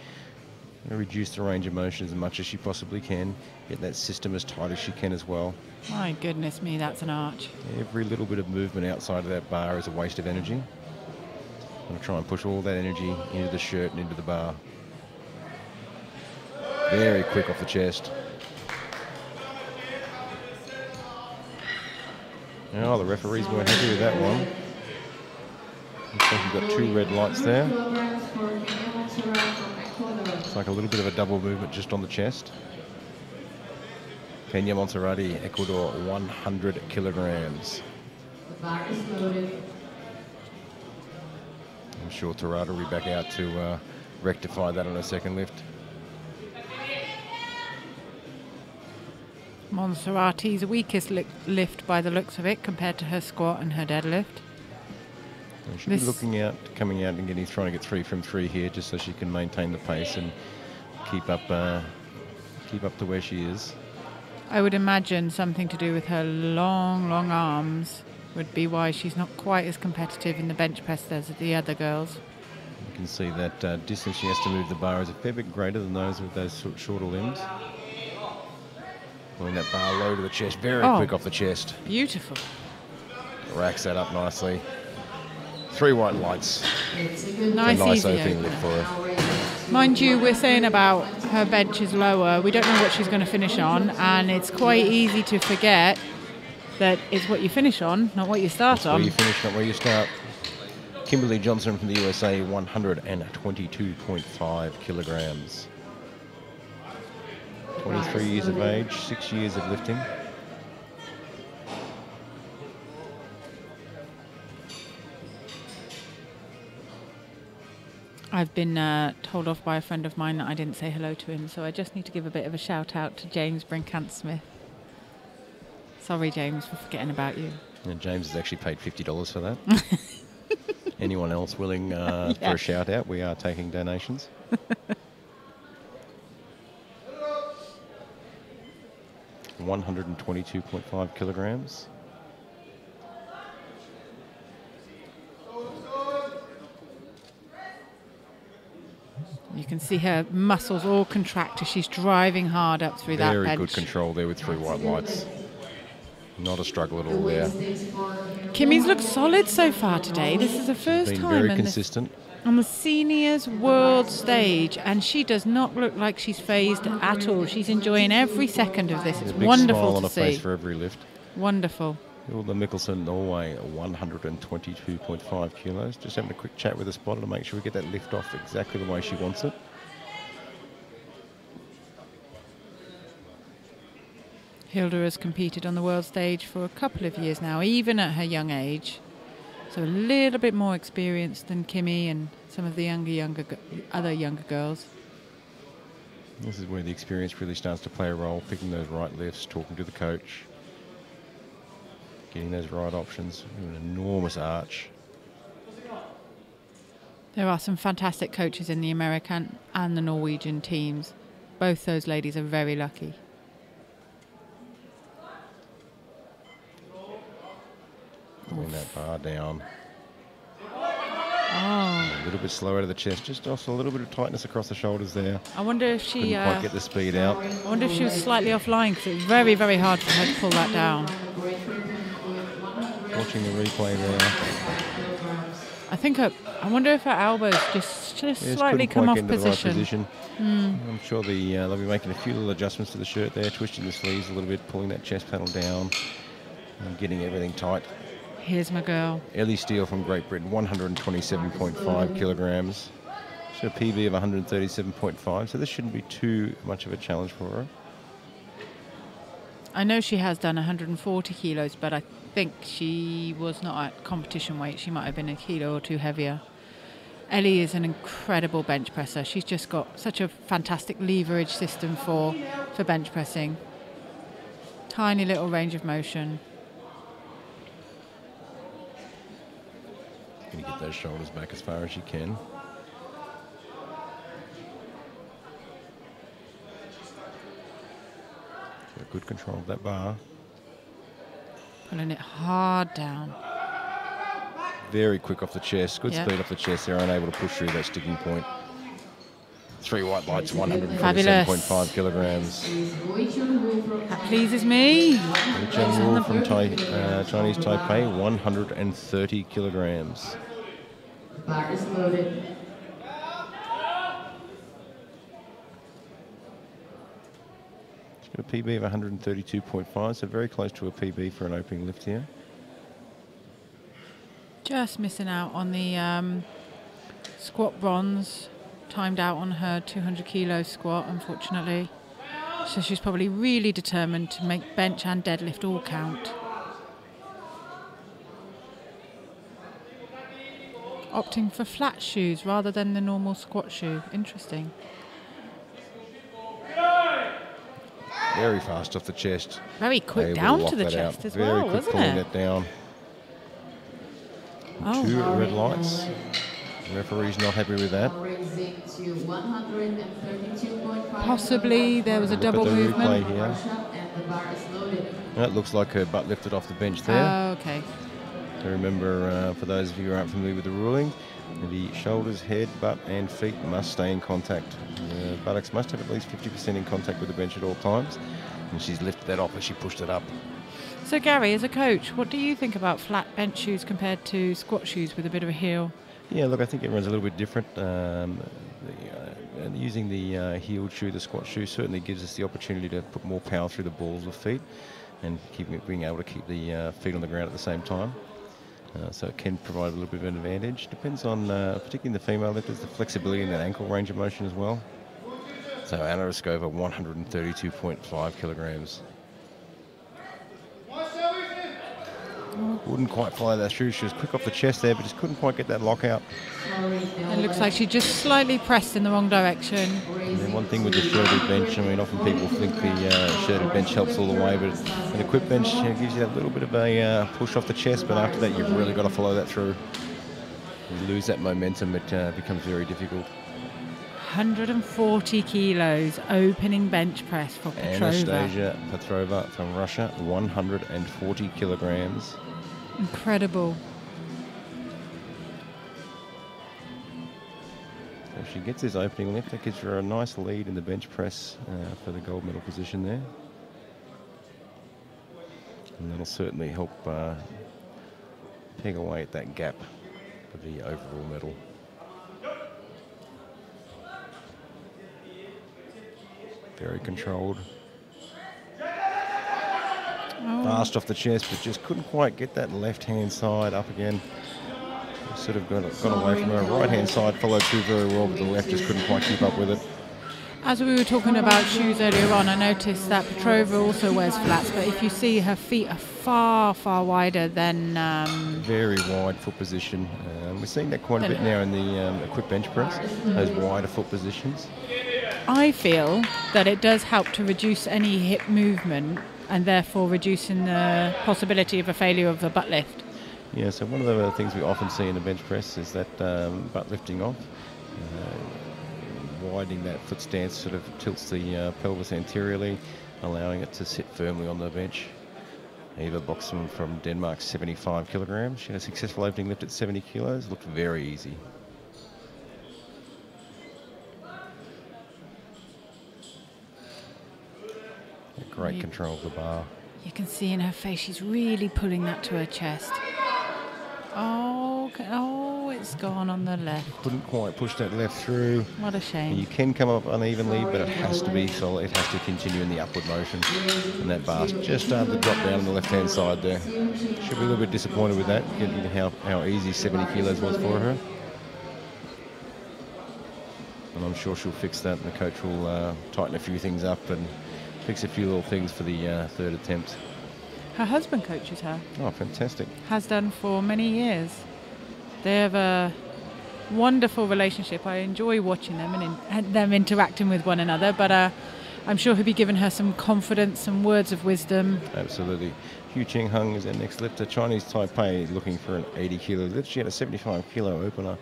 Reduce the range of motion as much as she possibly can. Get that system as tight as she can as well. My goodness me, that's an arch. Every little bit of movement outside of that bar is a waste of energy. I'm going to try and push all that energy into the shirt and into the bar. Very quick off the chest. Oh, the referees weren't happy with that one. Looks like we've got 2 red lights there. It's like a little bit of a double movement just on the chest. Peña Monserrati, Ecuador, 100 kilograms. The bar is loaded. I'm sure Terada will be back out to rectify that on her second lift. Monserrati's weakest lift by the looks of it compared to her squat and her deadlift. And she'll be looking out, coming out and trying to get 3 from 3 here, just so she can maintain the pace and keep up to where she is. I would imagine something to do with her long arms would be why she's not quite as competitive in the bench press as the other girls. You can see that distance she has to move the bar is a fair bit greater than those with those shorter limbs. Pulling that bar low to the chest, very quick off the chest. Beautiful. Racks that up nicely. 3 white lights. Nice easy opening lift for her. Mind you, we're saying about her bench is lower. We don't know what she's going to finish on, and it's quite easy to forget that it's what you finish on, not what you start on. Where you finish, not where you start. Kimberly Johnson from the USA, 122.5 kilograms. 23 years of age, 6 years of lifting. I've been told off by a friend of mine that I didn't say hello to him, so I just need to give a bit of a shout out to James Brinkant-Smith. Sorry, James, for forgetting about you. And James has actually paid $50 for that. Anyone else willing for a shout out? We are taking donations. 122.5 kilograms. You can see her muscles all contract as she's driving hard up through that bench. Very good control there with 3 white lights. Not a struggle at all there. Kimmy's looked solid so far today. This is the first Been time very consistent. on the seniors world stage, and she does not look like she's phased at all. She's enjoying every second of this. It's wonderful smile to on her see. face for every lift. Wonderful. Hilda Mikkelsen, Norway, 122.5 kilos. Just having a quick chat with the spotter to make sure we get that lift off exactly the way she wants it. Hilda has competed on the world stage for a couple of years now, even at her young age. So a little bit more experienced than Kimmy and some of the other younger girls. This is where the experience really starts to play a role, picking those right lifts, talking to the coach, getting those right options. An enormous arch. There are some fantastic coaches in the American and the Norwegian teams. Both those ladies are very lucky. Bring that bar down. Oh. A little bit slower to the chest, just also a little bit of tightness across the shoulders there. I wonder if she Couldn't quite get the speed out. I wonder if she was slightly offline, because it was very, very hard for her to pull that down. Watching the replay there. I wonder if her elbows just slightly come off position. I'm sure they'll be making a few little adjustments to the shirt there, twisting the sleeves a little bit, pulling that chest panel down, and getting everything tight. Here's my girl. Ellie Steele from Great Britain, 127.5 kilograms. She's got a PB of 137.5, so this shouldn't be too much of a challenge for her. I know she has done 140 kilos, but I think she was not at competition weight. She might have been a kilo or two heavier. Ellie is an incredible bench presser. She's just got such a fantastic leverage system for bench pressing. Tiny little range of motion. Going to get those shoulders back as far as you can. Got good control of that bar. Pulling it hard down. Very quick off the chest. Good speed off the chest. They're unable to push through that sticking point. 3 white lights, 147.5 kilograms. That pleases me. Lee Chun-Woo from Chinese Taipei, 130 kilograms. Bar is loaded. She's got a PB of 132.5, so very close to a PB for an opening lift here. Just missing out on the squat bronze. Timed out on her 200 kilo squat, unfortunately. So she's probably really determined to make bench and deadlift all count. Opting for flat shoes rather than the normal squat shoe. Interesting. Very fast off the chest. Very quick Able down lock to the that chest out. as Very well, quick wasn't pulling it? that down. Oh. 2 red lights. The referee's not happy with that. Raising to 132.5. Possibly there was a Look double at the movement. replay here. And the bar is loaded. That looks like her butt lifted off the bench there. Oh, okay. So remember, for those of you who aren't familiar with the ruling, the shoulders, head, butt and feet must stay in contact. The buttocks must have at least 50% in contact with the bench at all times. And she's lifted that off as she pushed it up. So Gary, as a coach, what do you think about flat bench shoes compared to squat shoes with a bit of a heel? Yeah, look, I think everyone's a little bit different. And using the heeled shoe, the squat shoe, certainly gives us the opportunity to put more power through the balls of feet and being able to keep the feet on the ground at the same time. So it can provide a little bit of an advantage. Depends on, particularly in the female lifters, the flexibility in that ankle range of motion as well. So Anna Raskova, 132.5 kilograms. Wouldn't quite follow that through. She was quick off the chest there, but just couldn't quite get that lock out. It looks like she just slightly pressed in the wrong direction. And then one thing with the shirted bench, I mean, often people think the shirted bench helps all the way, but an equipped bench gives you a little bit of a push off the chest, but after that you've really got to follow that through. You lose that momentum, it becomes very difficult. 140 kilos opening bench press for Petrova. Anastasia Petrova from Russia, 140 kilograms. Incredible. So if she gets this opening lift, that gives her a nice lead in the bench press for the gold medal position there. And that'll certainly help peg away at that gap for the overall medal. Very controlled. Fast off the chest, but just couldn't quite get that left-hand side up again. Sort of got away from her right-hand side, followed through very well, but the left just couldn't quite keep up with it. As we were talking about shoes earlier on, I noticed that Petrova also wears flats, but if you see her feet are far, far wider than... Very wide foot position. We're seeing that quite a bit now in the equipped bench press, those wider foot positions. I feel that it does help to reduce any hip movement and therefore reducing the possibility of a failure of the butt lift. Yeah, so one of the things we often see in the bench press is that butt lifting off. Widening that foot stance sort of tilts the pelvis anteriorly, allowing it to sit firmly on the bench. Eva Boxman from Denmark, 75 kilograms. She had a successful opening lift at 70 kilos. Looked very easy. Great control of the bar. You can see in her face she's really pulling that to her chest. Oh, it's gone on the left. Couldn't quite push that left through. What a shame. You can come up unevenly, but it has to be solid. It has to continue in the upward motion. And that bar's just started to drop down on the left-hand side there. She'll be a little bit disappointed with that, given how easy 70 kilos was for her. And I'm sure she'll fix that, and the coach will tighten a few things up and fix a few little things for the third attempt. Her husband coaches her. Oh, fantastic. Has done for many years. They have a wonderful relationship. I enjoy watching them and them interacting with one another, but I'm sure he'll be giving her some confidence, some words of wisdom. Absolutely. Hu Cheng Hung is our next lifter. Chinese Taipei looking for an 80 kilo lift. She had a 75 kilo opener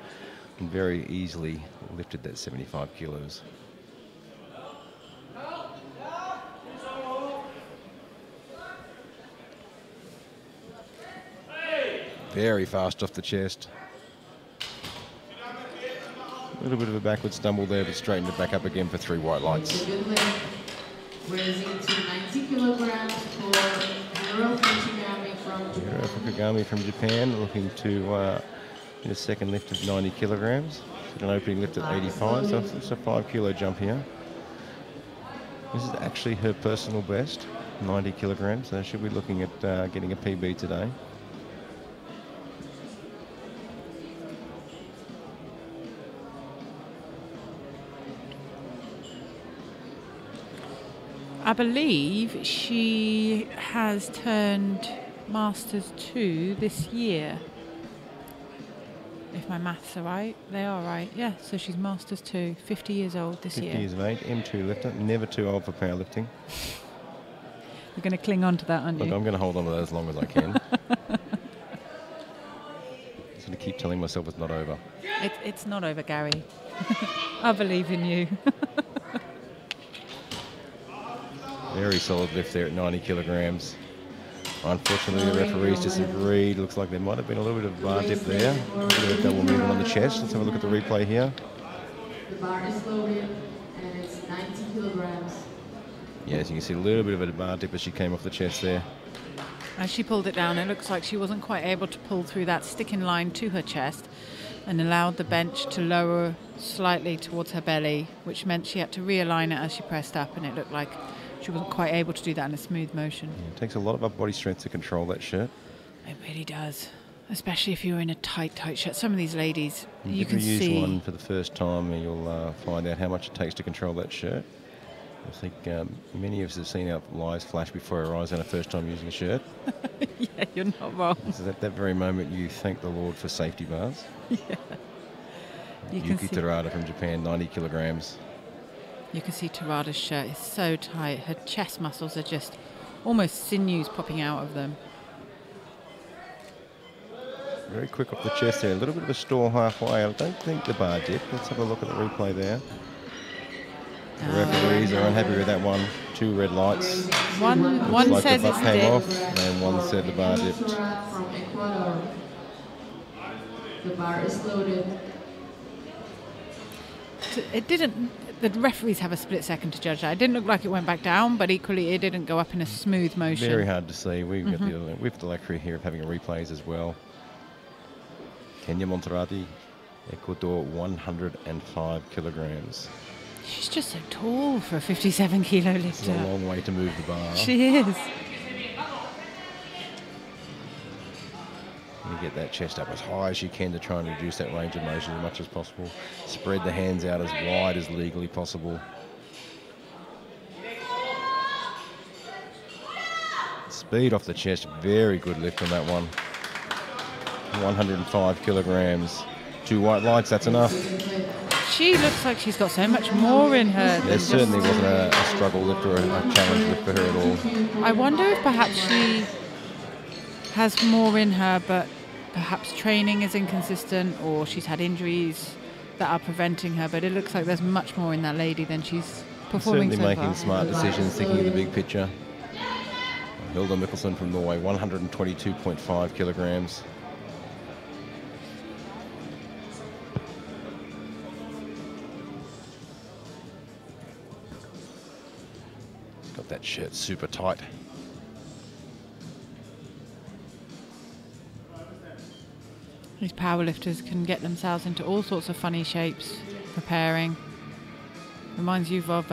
and very easily lifted that 75 kilos. Very fast off the chest. A little bit of a backward stumble there, but straightened it back up again for 3 white lights. Raising to 90 kilograms for Hiro Fukugami from Japan, looking to get a second lift of 90 kilograms. An opening lift at 85, so it's a 5 kilo jump here. This is actually her personal best, 90 kilograms, so she'll be looking at getting a PB today. I believe she has turned Masters 2 this year, if if my maths are right. They are right. Yeah, so she's Masters 2, 50 years old this 50 year. years of age, M2 lifter, never too old for powerlifting. You're going to cling on to that, aren't Look, you? I'm going to hold on to that as long as I can. Just going to keep telling myself it's not over. It's not over, Gary. I believe in you. Very solid lift there at 90 kilograms. Unfortunately, the referees disagreed. Looks like there might have been a little bit of bar dip there. A bit of a double movement on the chest. Let's have a look at the replay here. The bar is loaded and it's 90 kilograms. Yeah, as you can see, a little bit of a bar dip as she came off the chest there. As she pulled it down, it looks like she wasn't quite able to pull through that sticking line to her chest and allowed the bench to lower slightly towards her belly, which meant she had to realign it as she pressed up, and it looked like she wasn't quite able to do that in a smooth motion. Yeah, it takes a lot of upper body strength to control that shirt. It really does, especially if you're in a tight shirt. Some of these ladies, you can If you use see. one for the first time, you'll find out how much it takes to control that shirt. I think many of us have seen our lives flash before our eyes on our first time using a shirt. Yeah, you're not wrong. So at that very moment, you thank the Lord for safety bars. Yeah. You can Yuki see. Terada from Japan, 90 kilograms. You can see Terada's shirt is so tight. Her chest muscles are just almost sinews popping out of them. Very quick off the chest there. A little bit of a stall halfway. I don't think the bar dip. Let's have a look at the replay there. The referees are unhappy with that one. 2 red lights. One Looks like says the it's butt came off, dipped. and one said the bar dipped. From Ecuador. The bar is loaded. It didn't. The referees have a split second to judge that. It didn't look like it went back down, but equally it didn't go up in a smooth motion. Very hard to see. We've got the luxury here of having replays as well. Kenya Monterati, Ecuador, 105 kilograms. She's just so tall for a 57 kilo It's lifter. a long way to move the bar. She is. You get that chest up as high as you can to try and reduce that range of motion as much as possible. Spread the hands out as wide as legally possible. Speed off the chest, very good lift on that one. 105 kilograms. 2 white lights, that's enough. She looks like she's got so much more in her. There certainly wasn't a struggle lift or a challenge lift for her at all. I wonder if perhaps she has more in her, but perhaps training is inconsistent or she's had injuries that are preventing her. But it looks like there's much more in that lady than she's performing Certainly so making far. smart decisions, thinking of the big picture. Hilda Mikkelsen from Norway, 122.5 kilograms. Got that shirt super tight. These powerlifters can get themselves into all sorts of funny shapes preparing. Reminds you of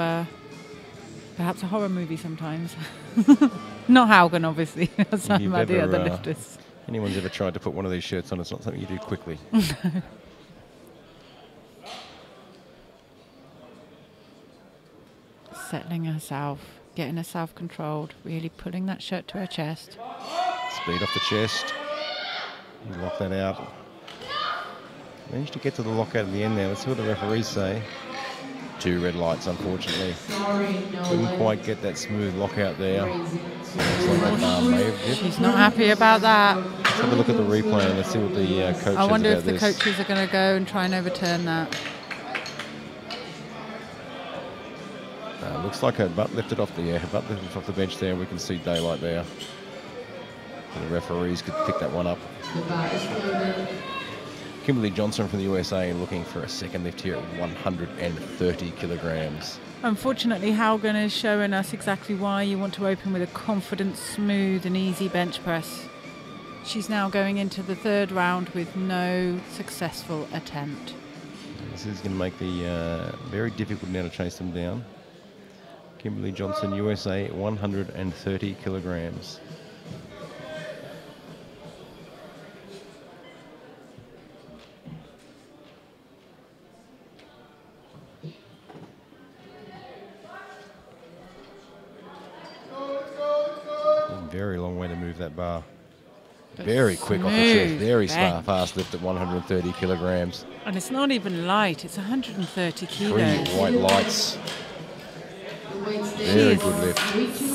perhaps a horror movie sometimes. Not Haugen, obviously. That's not You've about the ever, other lifters. Anyone's ever tried to put one of these shirts on, it's not something you do quickly. Settling herself, getting herself controlled, really pulling that shirt to her chest. Speed off the chest. You lock that out. Managed to get to the lockout at the end there. Let's see what the referees say. 2 red lights, unfortunately. Sorry, no Couldn't way. quite get that smooth lockout there. Crazy. Looks like that bar may have dipped. She's not happy about that. Let's have a look at the replay and let's see what the coach I says wonder about if the this. coaches are going to go and try and overturn that. Looks like her butt lifted off the bench there. We can see daylight there. The referees could pick that one up. The bar is loaded. Kimberly Johnson from the USA looking for a second lift here at 130 kilograms. Unfortunately, Haugen is showing us exactly why you want to open with a confident, smooth and easy bench press. She's now going into the 3rd round with no successful attempt. This is going to make the very difficult now to chase them down. Kimberly Johnson, USA, 130 kilograms. A very long way to move that bar. Very quick off the chest. Very fast lift at 130 kilograms. And it's not even light. It's 130 kilos. 3 white lights. Very good lift.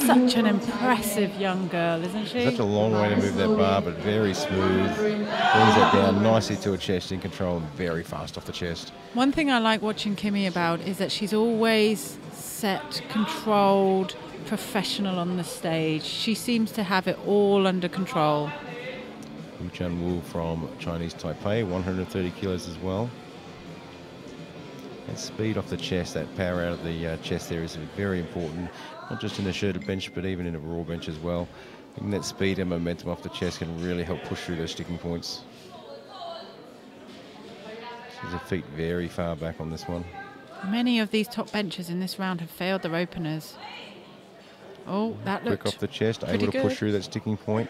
Such an impressive young girl, isn't she? Such a long way to move that bar, but very smooth. Brings that down nicely to her chest in control and very fast off the chest. One thing I like watching Kimmy about is that she's always set, controlled, professional on the stage. She seems to have it all under control. Wu Chun Wu from Chinese Taipei, 130 kilos as well. That speed off the chest, that power out of the chest there is very important, not just in a shirted bench, but even in a raw bench as well. And that speed and momentum off the chest can really help push through those sticking points. She's her feet very far back on this one. Many of these top benchers in this round have failed their openers. Oh, that looked quick off the chest, able to good. push through that sticking point.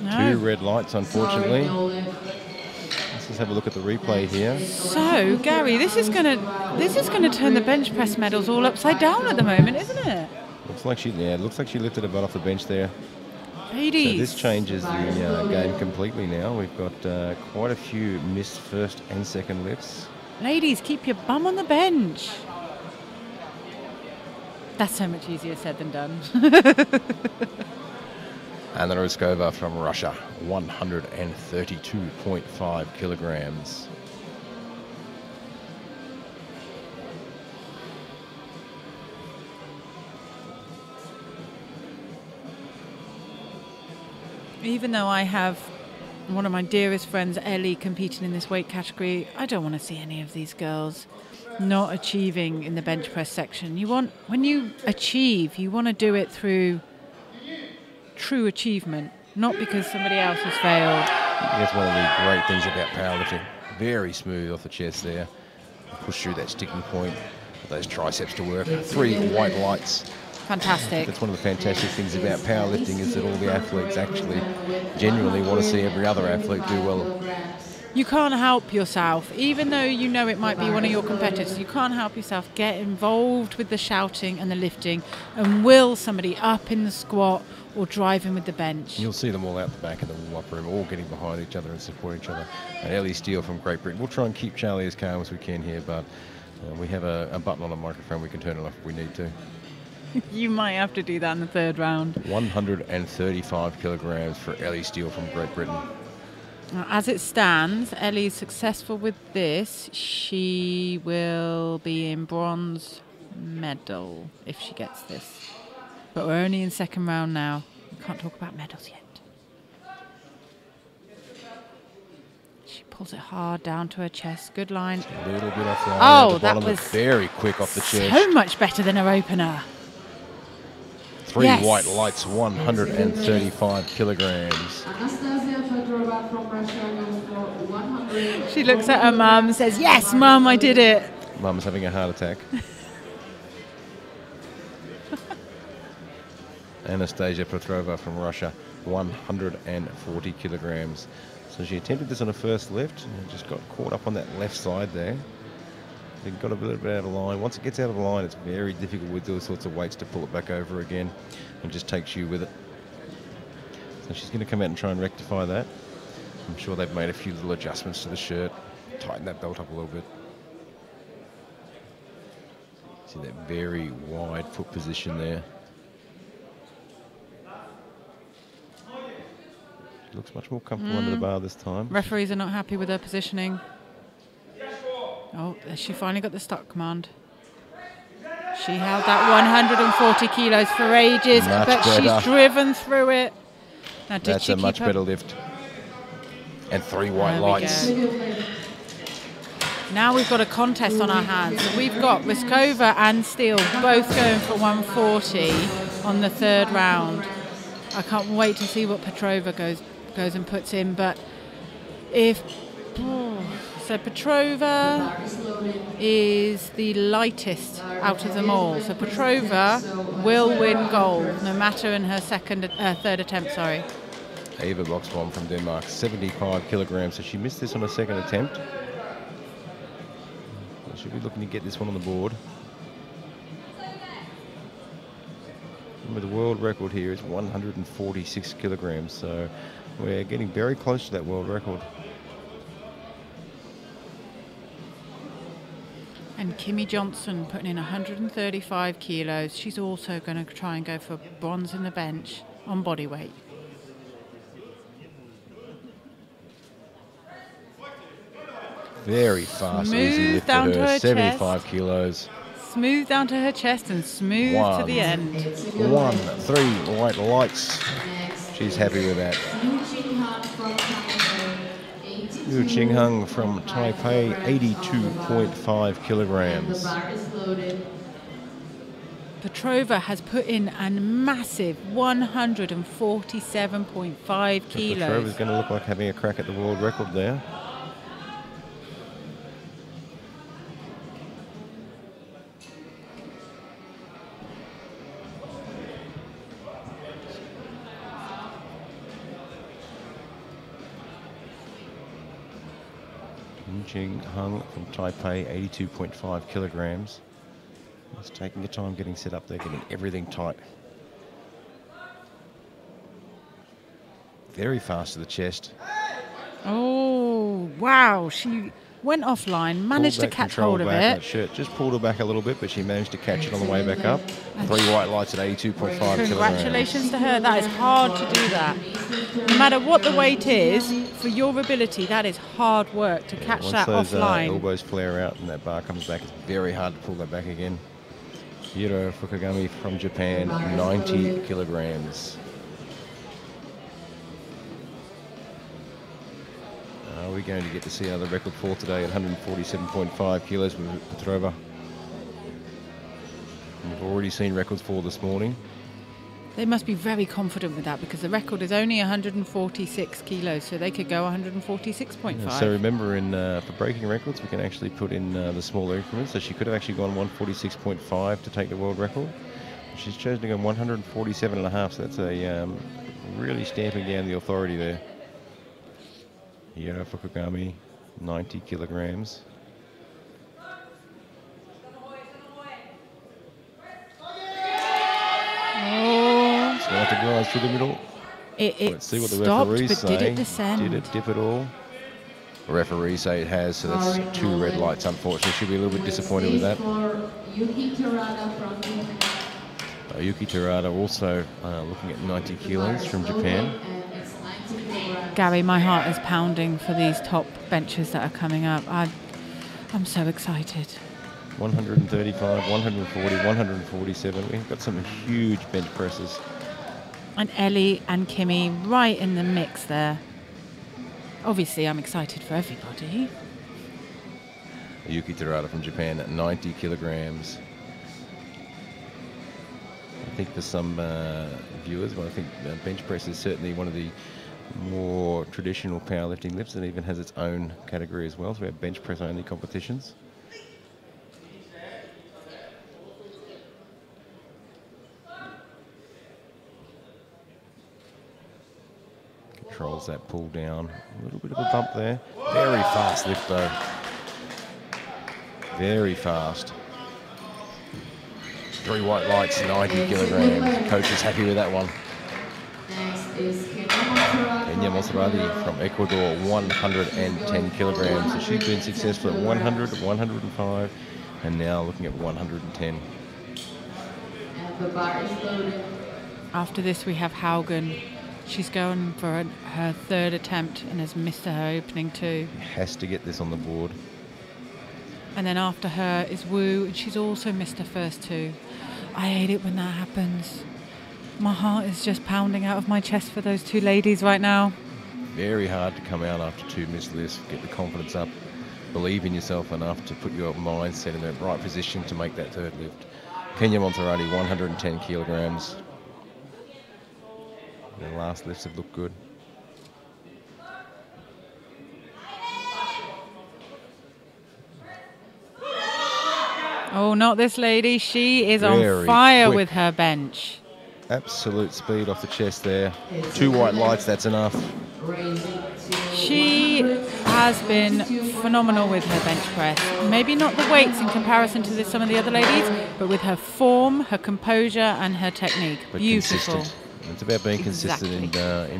No. 2 red lights, unfortunately. Let's just have a look at the replay here. So, Gary, this is gonna turn the bench press medals all upside down at the moment, isn't it? Looks like she lifted her butt off the bench there. Ladies. So this changes the game completely now. We've got quite a few missed first and second lifts. Ladies, keep your bum on the bench. That's so much easier said than done. Anna Ruskova from Russia, 132.5 kilograms. Even though I have one of my dearest friends, Ellie, competing in this weight category, I don't want to see any of these girls not achieving in the bench press section. When you achieve, you want to do it through true achievement, not because somebody else has failed. That's one of the great things about powerlifting. Very smooth off the chest there. Push through that sticking point, get those triceps to work. 3 white lights. Fantastic. That's one of the fantastic things about powerlifting, is that all the athletes actually genuinely want to see every other athlete do well. You can't help yourself, even though you know it might be one of your competitors, you can't help yourself. Get involved with the shouting and the lifting and will somebody up in the squat or driving with the bench. You'll see them all out the back of the warm-up room, all getting behind each other and supporting each other. And Ellie Steele from Great Britain. We'll try and keep Charlie as calm as we can here, but we have a button on the microphone. We can turn it off if we need to. You might have to do that in the third round. 135 kilograms for Ellie Steele from Great Britain. Now, as it stands, Ellie's successful with this. She will be in bronze medal if she gets this. But we're only in second round now. We can't talk about medals yet. She pulls it hard down to her chest. Good line. A little bit off line. Oh, that was very quick off the chest. So much better than her opener. 3 white lights, 135 kilograms. She looks at her mum and says, "Yes, Mum, I did it." Mum's having a heart attack. Anastasia Petrova from Russia, 140 kilograms. So she attempted this on her first lift and just got caught up on that left side there. It got a little bit out of line. Once it gets out of the line, it's very difficult with those sorts of weights to pull it back over again and just takes you with it. So she's going to come out and try and rectify that. I'm sure they've made a few little adjustments to the shirt, tighten that belt up a little bit. See that very wide foot position there. She looks much more comfortable under the bar this time. Referees are not happy with her positioning. Oh, she finally got the stop command. She held that 140 kilos for ages, but she's driven through it. Now, did That's she a much better lift. And 3 white lights. Now we've got a contest on our hands. We've got Ryskova and Steele both going for 140 on the third round. I can't wait to see what Petrova goes and puts in. But so Petrova is the lightest out of them all. So Petrova will win gold, no matter in her third attempt. Sorry. Eva Boxbaum from Denmark, 75 kilograms. So she missed this on her second attempt. She'll be looking to get this one on the board. Remember, the world record here is 146 kilograms, so we're getting very close to that world record. And Kimmy Johnson putting in 135 kilos. She's also going to try and go for bronze in the bench on body weight. Very fast, Smooth easy lift for down to her. her 75 chest. kilos. Smooth down to her chest and smooth to the end. 1, 3 white lights. She's happy with that. Yu Qingheng from Taipei, 82.5 kilograms. Petrova has put in a massive 147.5 kilos. Petrova's going to look like having a crack at the world record there. Jing Hung from Taipei, 82.5 kilograms. Just taking your time getting set up there, getting everything tight. Very fast to the chest. Oh, wow. She went offline, managed to catch hold of it. Shirt just pulled her back a little bit, but she managed to catch it on the way back up. 3 white lights at 82.5 kilograms. Congratulations to her. That is hard to do that. No matter what the weight is, for your ability, that is hard work to catch that offline. Once those elbows flare out and that bar comes back, it's very hard to pull that back again. Hiro Fukugami from Japan, 90 kilograms. Are we going to get to see another record fall today at 147.5 kilos with Petrova? We've already seen records fall this morning. They must be very confident with that because the record is only 146 kilos, so they could go 146.5. Yeah, so remember, for breaking records, we can actually put in the smaller increments. So she could have actually gone 146.5 to take the world record. She's chosen to go 147.5, so that's a really stamping down the authority there. Hiro Fukugami, 90 kilograms. It's going to have to go through the middle. Let's see what the referees say. Did it descend? Did it dip at all? The referees say it has, so that's 2 red lights, unfortunately. She'll be a little bit disappointed with that. Yuki Terada also looking at 90 kilos from Japan. Gary, my heart is pounding for these top benches that are coming up. I'm so excited. 135, 140, 147. We've got some huge bench presses. And Ellie and Kimmy right in the mix there. Obviously, I'm excited for everybody. Yuki Terada from Japan at 90 kilograms. I think for some viewers, but I think bench press is certainly one of the more traditional powerlifting lifts, and even has its own category as well. So we have bench press only competitions. Controls that pull down. A little bit of a bump there. Very fast lift though. Very fast. 3 white lights, 90 kilograms. Coach is happy with that one. Next is Kenya Monserrati from Ecuador, 110 kilograms. So she's been successful at 100, 105, and now looking at 110. And the bar is loaded. After this, we have Haugen. She's going for her 3rd attempt and has missed her opening 2. Has to get this on the board. And then after her is Wu, and she's also missed her first 2. I hate it when that happens. My heart is just pounding out of my chest for those 2 ladies right now. Very hard to come out after 2 missed lifts, get the confidence up, believe in yourself enough to put your mindset in the right position to make that 3rd lift. Kenya Monserrati, 110 kilograms. The last lifts have looked good. Oh, not this lady. She is on fire with her bench. Absolute speed off the chest there. 2 white lights, that's enough. She has been phenomenal with her bench press. Maybe not the weights in comparison to some of the other ladies, but with her form, her composure, and her technique. But beautiful. Consistent. It's about being consistent in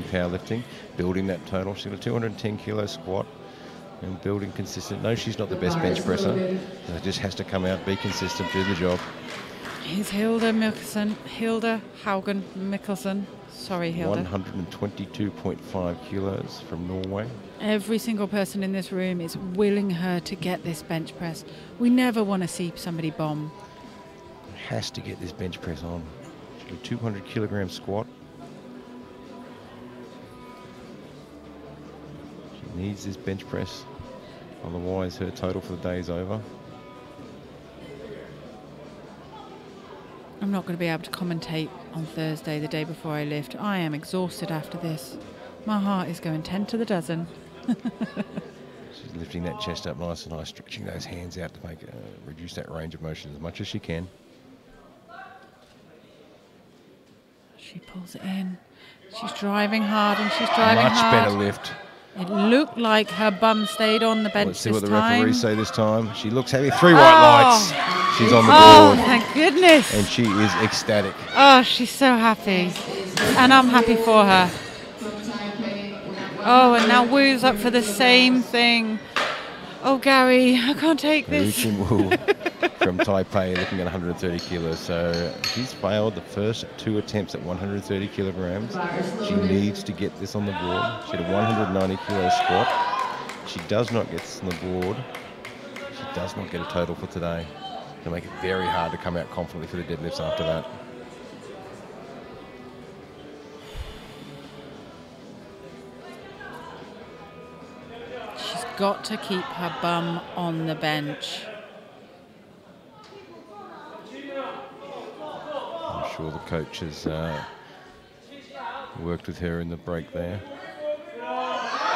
powerlifting, building that total. She's got a 210 kilo squat and building consistent. No, she's not the best bench presser. It just has to come out, be consistent, do the job. Here's Hilda Haugen Mikkelsen. Sorry, Hilda. 122.5 kilos from Norway. Every single person in this room is willing her to get this bench press. We never want to see somebody bomb. Has to get this bench press on. She's got a 200 kilogram squat. She needs this bench press, otherwise her total for the day is over. I'm not going to be able to commentate on Thursday, the day before I lift. I am exhausted after this. My heart is going 10 to the dozen. She's lifting that chest up nice and high, stretching those hands out to make reduce that range of motion as much as she can. She pulls it in. She's driving hard and she's driving Much hard. better lift. It looked like her bum stayed on the bench. Let's see this what the time. referees say this time. She looks heavy. 3 white lights. She's on the Oh, board. thank goodness. And she is ecstatic. Oh, she's so happy. And I'm happy for her. Oh, and now Wu's up for the same thing. Oh, Gary, I can't take Wu this. Chin Wu from Taipei, looking at 130 kilos. So she's failed the first 2 attempts at 130 kilograms. She needs to get this on the board. She had a 190 kilo squat. She does not get this on the board. She does not get a total for today. It'll make it very hard to come out confidently for the deadlifts after that. She's got to keep her bum on the bench. I'm sure the coach has worked with her in the break there.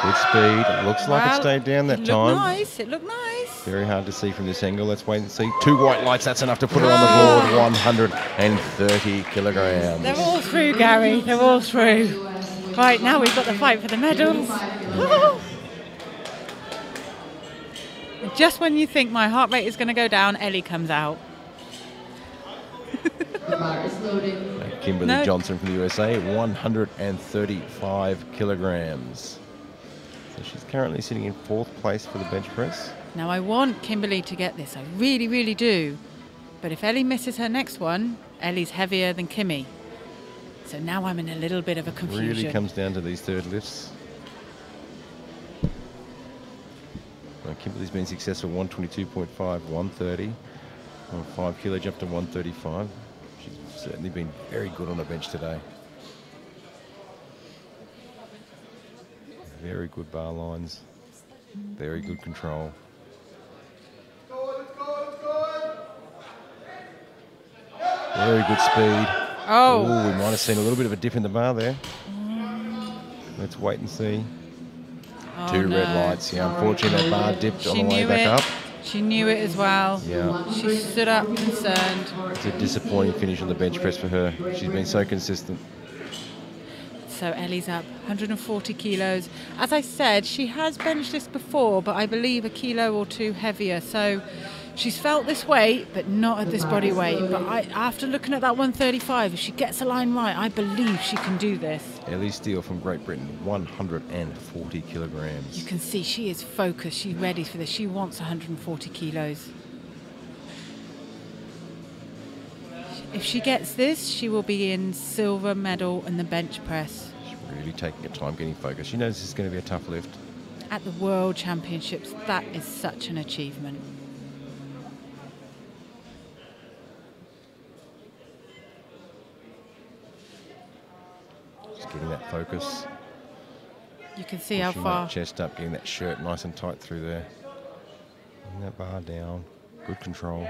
Good speed. It looks like it stayed down that time. It looked nice. Very hard to see from this angle. Let's wait and see. 2 white lights. That's enough to put her on the board. 130 kilograms. They're all through, Gary. They're all through. Right, now we've got the fight for the medals. Just when you think my heart rate is going to go down, Ellie comes out. Kimberly Johnson from the USA, 135 kilograms. So she's currently sitting in 4th place for the bench press. Now I want Kimberly to get this. I really, really do. But if Ellie misses her next one, Ellie's heavier than Kimmy. So now I'm in a little bit of a confusion. Really comes down to these third lifts. Kimberly's been successful, 122.5, 130. On 5 kilo jump to 135. She's certainly been very good on the bench today. Very good bar lines. Very good control. Very good speed. Oh. Ooh, we might have seen a little bit of a dip in the bar there. Let's wait and see. Oh, 2 red lights. Yeah, unfortunately that bar dipped on the way back up. She knew it as well. Yeah. She stood up concerned. It's a disappointing finish on the bench press for her. She's been so consistent. So Ellie's up 140 kilos. As I said, she has benched this before, but I believe a kilo or 2 heavier. So she's felt this weight, but not at this body weight. But after looking at that 135, if she gets the line right, I believe she can do this. Ellie Steele from Great Britain, 140 kilograms. You can see she is focused. She's ready for this. She wants 140 kilos. If she gets this, she will be in silver medal in the bench press. She's really taking her time getting focused. She knows this is going to be a tough lift. At the World Championships, that is such an achievement. Just getting that focus. You can see how Pushing far. that chest up, getting that shirt nice and tight through there. Bring that bar down. Good control.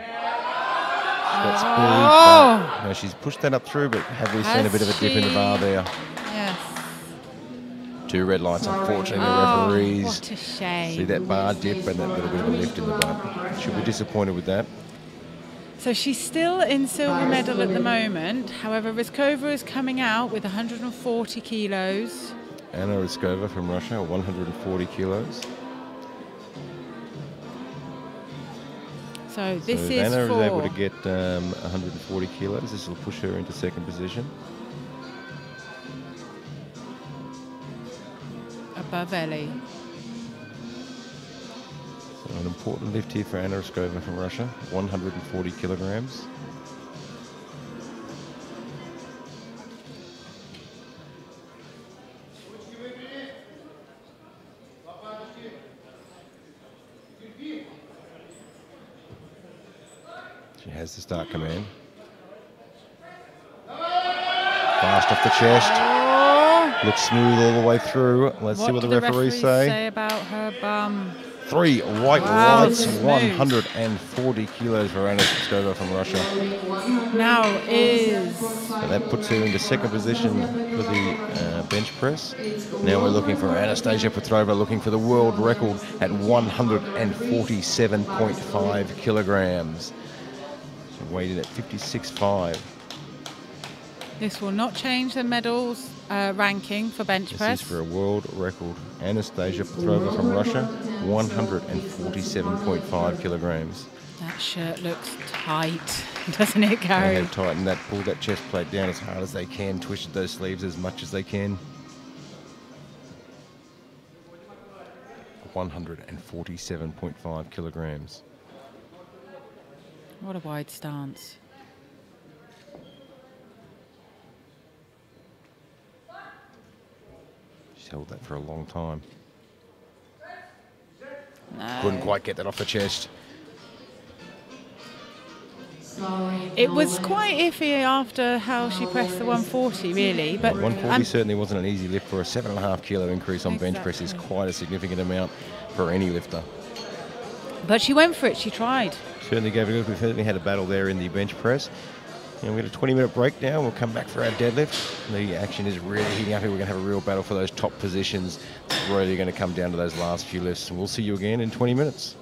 She's got speed. Oh! No, she's pushed that up through, but have we seen a bit of a dip in the bar there? Yes. 2 red lights, unfortunately, the Oh, referees. what a shame. See that bar dip and that little bit of a lift in the butt. She'll be disappointed with that. So she's still in silver medal at the moment. However, Ryskova is coming out with 140 kilos. Anna Ryskova from Russia, 140 kilos. So this So is Anna for is able to get 140 kilos. This will push her into second position. above Ellie. So an important lift here for Anna Raskova from Russia, 140 kilograms. She has the start command. Fast off the chest. Oh, Looks smooth all the way through. Let's see what the did referees say. about her bum? 3 white Wow, lights, smooth. 140 kilos for Anna Raskova from Russia. Now is So that puts her into second position for the bench press. Now we're looking for Anastasia Petrova, looking for the world record at 147.5 kilograms. She weighed in at 56.5. this will not change the medals ranking for bench This press. is for a world record. Anastasia Petrova from Russia, 147.5 kilograms. That shirt looks tight, doesn't it, They Gary? have tightened that, pulled that chest plate down as hard as they can, twisted those sleeves as much as they can. 147.5 kilograms. What a wide stance. She's held that for a long time. No. Couldn't quite get that off the chest. It was quite iffy after how she pressed the 140, really. But 140 certainly wasn't an easy lift for a 7.5 kilo increase on bench press is Exactly. quite a significant amount for any lifter. but she went for it. She tried. Certainly gave it a good. We've certainly had a battle there in the bench press. And we've got a 20-minute break now. We'll come back for our deadlift. The action is really heating up here. We're going to have a real battle for those top positions. It's really going to come down to those last few lifts. And we'll see you again in 20 minutes.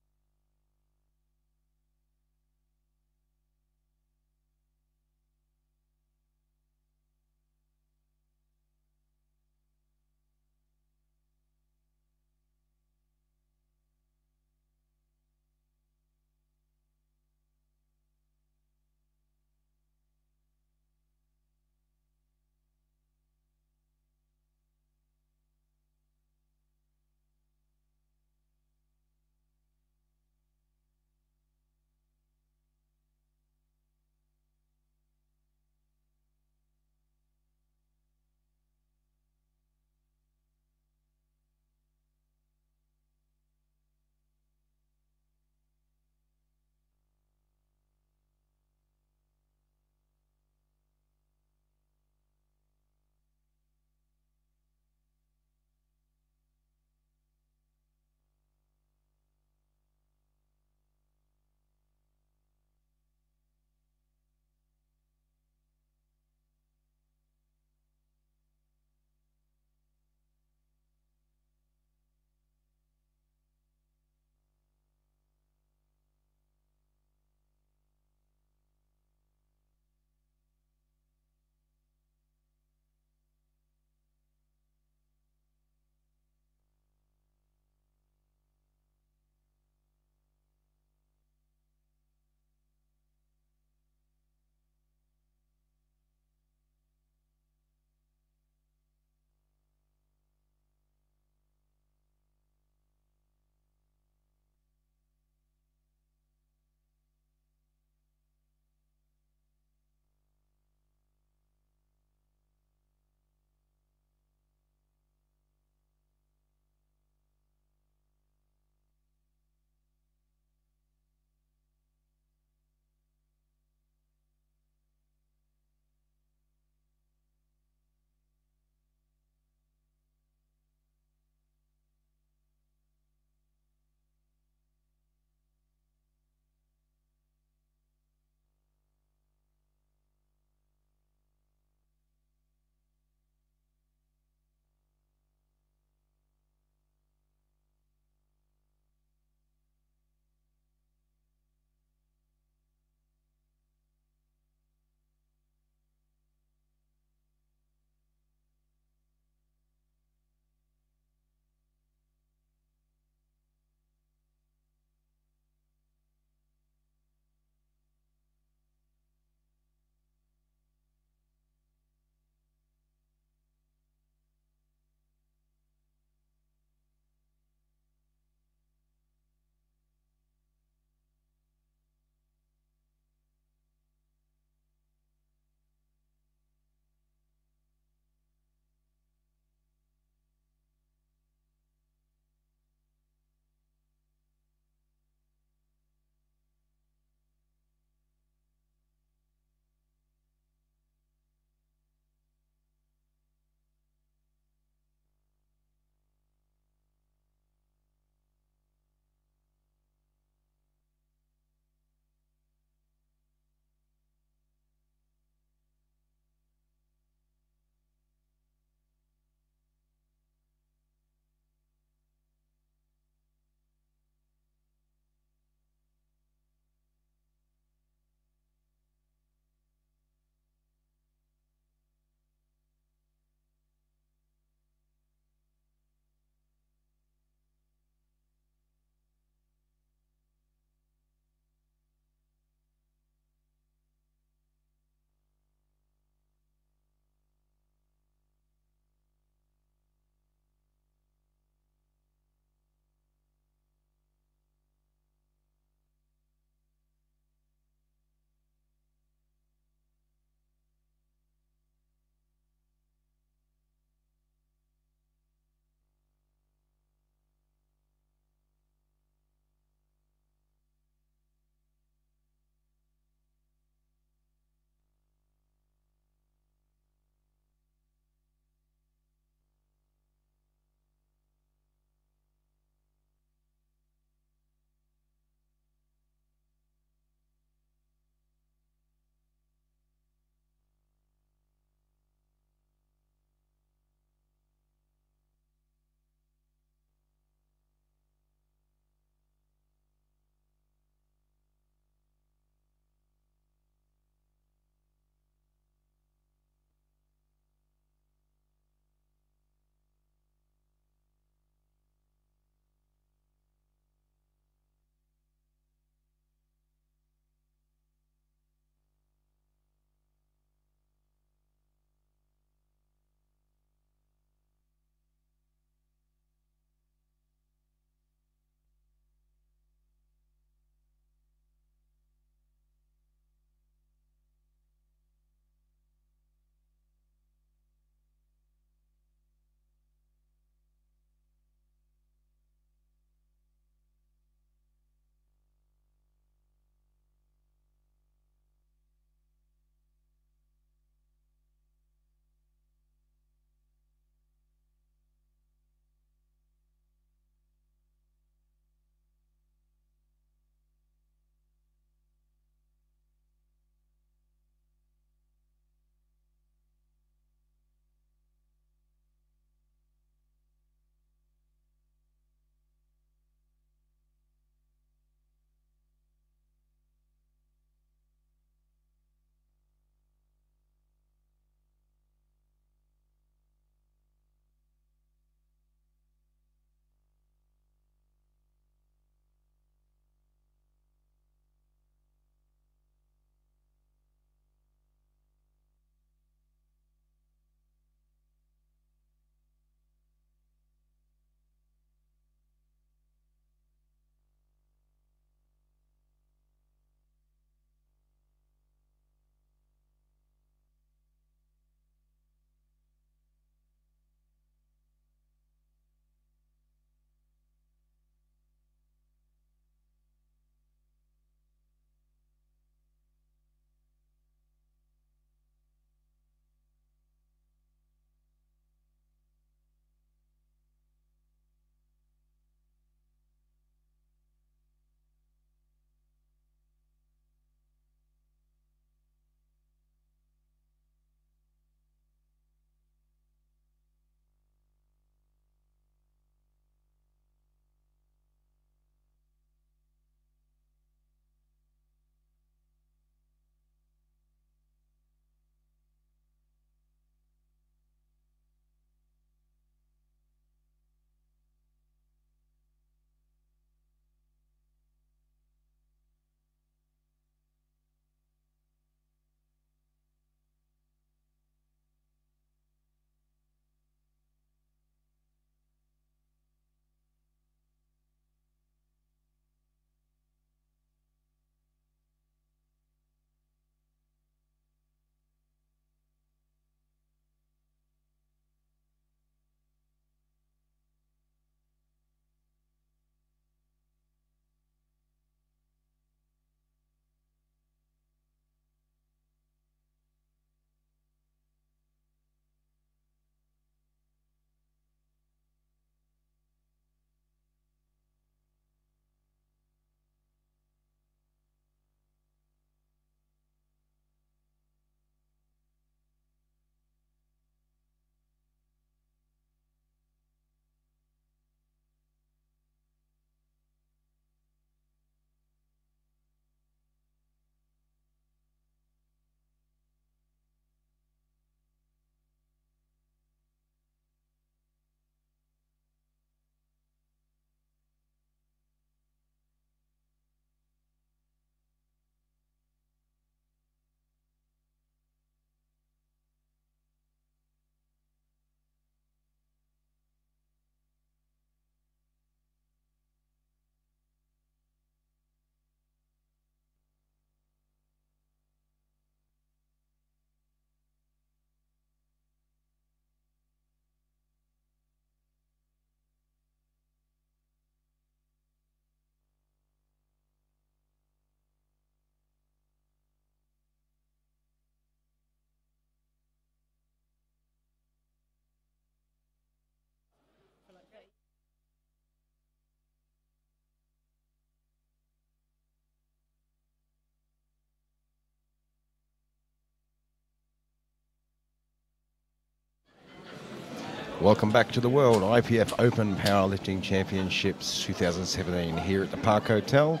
Welcome back to the World IPF Open Powerlifting Championships 2017 here at the Park Hotel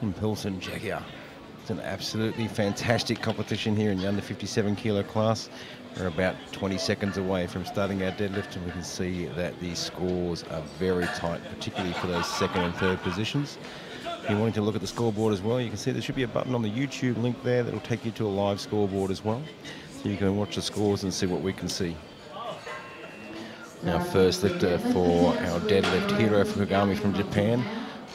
in Pilsen, Czechia. It's an absolutely fantastic competition here in the under 57 kilo class. We're about 20 seconds away from starting our deadlift, and we can see that the scores are very tight, particularly for those second and third positions. If you're wanting to look at the scoreboard as well, you can see there should be a button on the YouTube link there that will take you to a live scoreboard as well. So you can watch the scores and see what we can see. Our first lifter for our deadlift, Hiro Fukugami from Japan,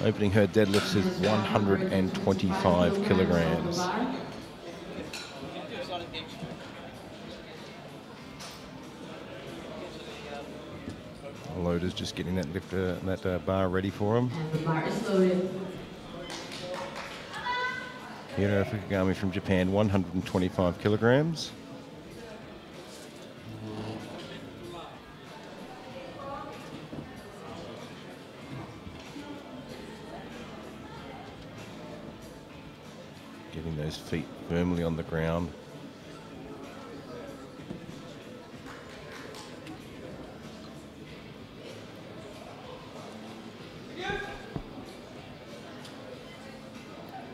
opening her deadlifts with 125 kilograms. The loader's just getting that lifter, that bar ready for him. And the bar is loaded. Hiro Fukugami from Japan, 125 kilograms. Getting those feet firmly on the ground.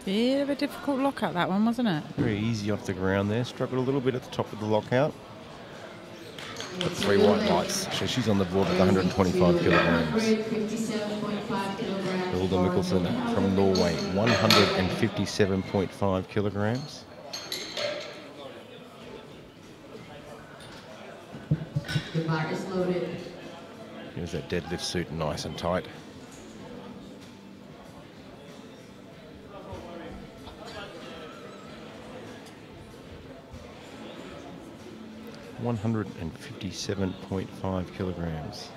Bit of a difficult lockout, that one, wasn't it? Very easy off the ground there. Struggled a little bit at the top of the lockout. But 3 white lights. So she's on the board with 125 kilograms. 157.5 kilograms. Hilda Mikkelsen from Norway, 157.5 kilograms. The bar is loaded. Here's that deadlift suit, nice and tight. $157.5 kilograms.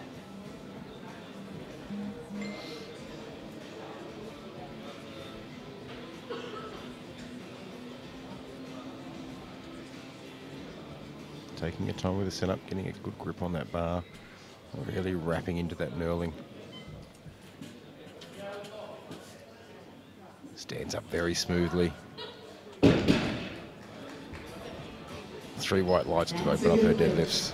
Taking your time with the setup, getting a good grip on that bar, really wrapping into that knurling. Stands up very smoothly. 3 white lights to open up her deadlifts.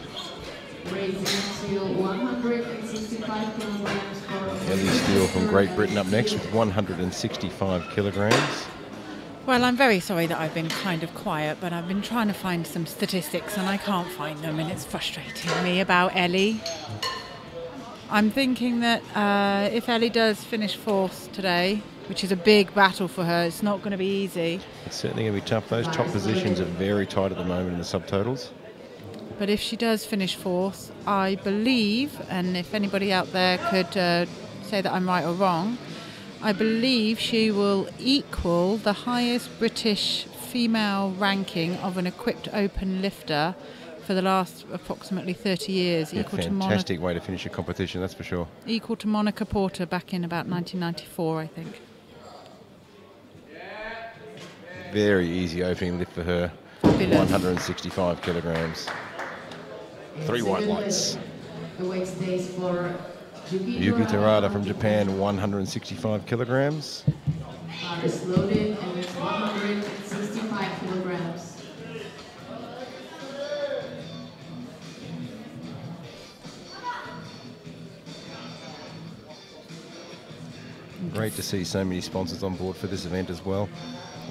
Raising to 165 kilograms for Ellie Steele from Great Britain up next with 165 kilograms. Well, I'm very sorry that I've been kind of quiet, but I've been trying to find some statistics and I can't find them, and it's frustrating me about Ellie. I'm thinking that if Ellie does finish 4th today, which is a big battle for her, it's not going to be easy. It's certainly going to be tough. Those top positions are very tight at the moment in the subtotals. But if she does finish 4th, I believe, and if anybody out there could say that I'm right or wrong, I believe she will equal the highest British female ranking of an equipped open lifter for the last approximately 30 years. Yeah, fantastic way to finish a competition, that's for sure. Equal to Monica Porter back in about 1994, I think. Very easy opening lift for her. Fabulous. 165 kilograms. 3 white lights. the weight stays for Yuki Terada from Japan, 165 kilograms. Bar is loaded and it's 165 kilograms. Great to see so many sponsors on board for this event as well.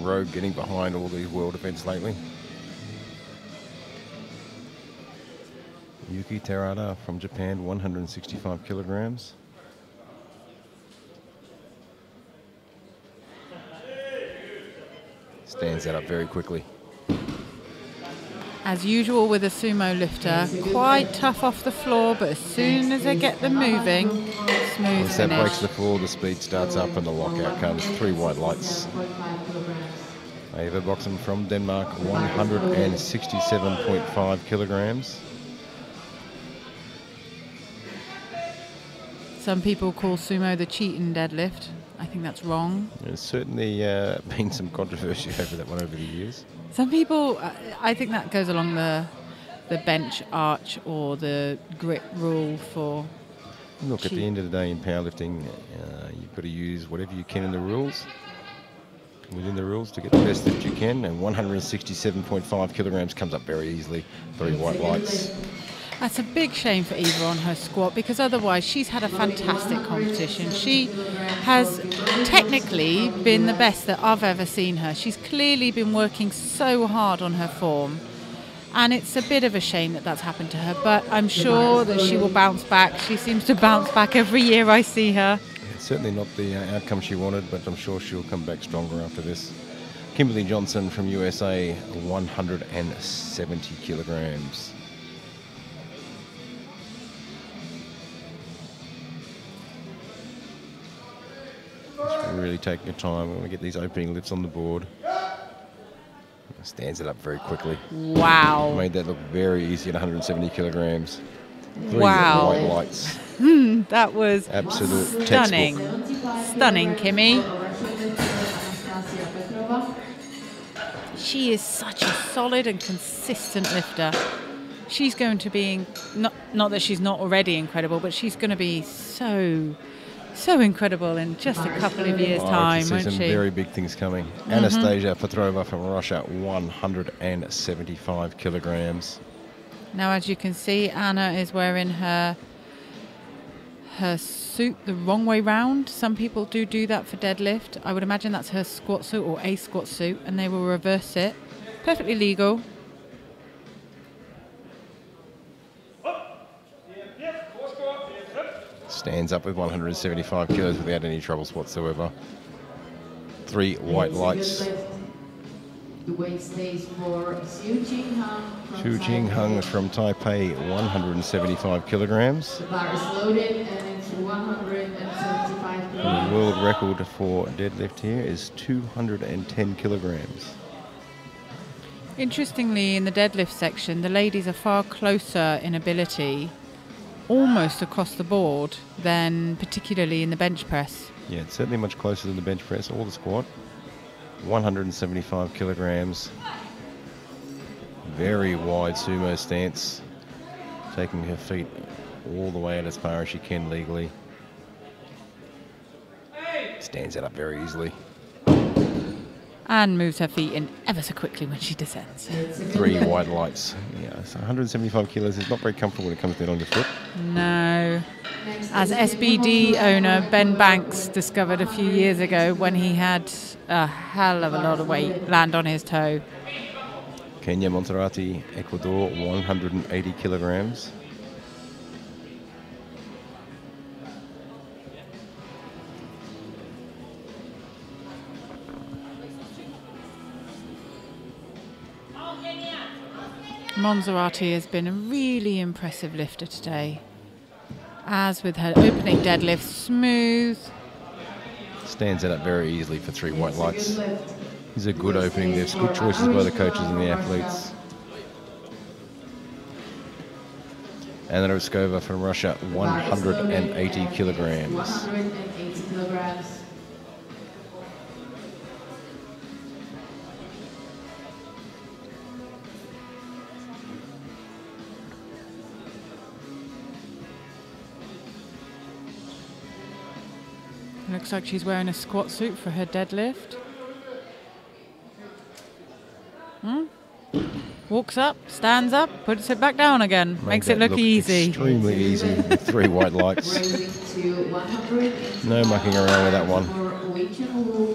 Rogue getting behind all these world events lately. Yuki Terada from Japan, 165 kilograms. Stands that up very quickly. As usual with a sumo lifter, quite tough off the floor, but as soon as they get them moving, smooth Once that finish. breaks the floor, the speed starts up and the lockout comes. 3 white lights. Ava Boxen from Denmark, 167.5 kilograms. Some people call sumo the cheating deadlift. I think that's wrong. There's certainly been some controversy over that one over the years. Some people, I think that goes along the bench arch or the grip rule for Look, at the end of the day in powerlifting, you've got to use whatever you can in the rules, within the rules, to get the best that you can, and 167.5 kilograms comes up very easily. 3 white lights. That's a big shame for Eva on her squat, because otherwise she's had a fantastic competition. She has technically been the best that I've ever seen her. She's clearly been working so hard on her form, and it's a bit of a shame that that's happened to her, but I'm sure that she will bounce back. She seems to bounce back every year I see her. It's certainly not the outcome she wanted, but I'm sure she'll come back stronger after this. Kimberly Johnson from USA, 170 kilograms. Really take your time when we get these opening lifts on the board. Stands it up very quickly. Wow. Made that look very easy at 170 kilograms. 3 wow. white lights. That was absolute stunning. textbook. Stunning, Kimmy. She is such a solid and consistent lifter. She's going to be, not that she's not already incredible, but she's going to be so incredible in just a couple of years' time, won't she? Some very big things coming. Anastasia Petrova from Russia, 175 kilograms. Now, as you can see, Anna is wearing her suit the wrong way round. Some people do that for deadlift. I would imagine that's her squat suit or a squat suit, and they will reverse it. Perfectly legal. Stands up with 175 kilos without any troubles whatsoever. 3 white lights. The weight stays for Xu Jing-Hung from Taipei, 175 kilograms. The bar is loaded and it's 175 kilograms. The world record for deadlift here is 210 kilograms. Interestingly, in the deadlift section, the ladies are far closer in ability, almost across the board, than particularly in the bench press. Yeah, it's certainly much closer than the bench press or the squat. 175 kilograms. Very wide sumo stance. Taking her feet all the way out as far as she can legally. Stands it up very easily. And moves her feet in ever so quickly when she descends. 3 white lights. Yeah, so 175 kilos is not very comfortable when it comes down on your foot. No. As SBD owner Ben Banks discovered a few years ago when he had a hell of a lot of weight land on his toe. Kenya Monserrati, Ecuador, 180 kilograms. Monserrati has been a really impressive lifter today. As with her opening deadlift, smooth. Stands it up very easily for 3 white lights. These are good opening lifts, good choices by the coaches and the athletes. Anna Ruskova from Russia, 180 kilograms. 180 kilograms. Looks like she's wearing a squat suit for her deadlift. Walks up, stands up, puts it back down again. Makes it look easy. Extremely easy with 3 white lights. No mucking around with that one. Wei Chun Wu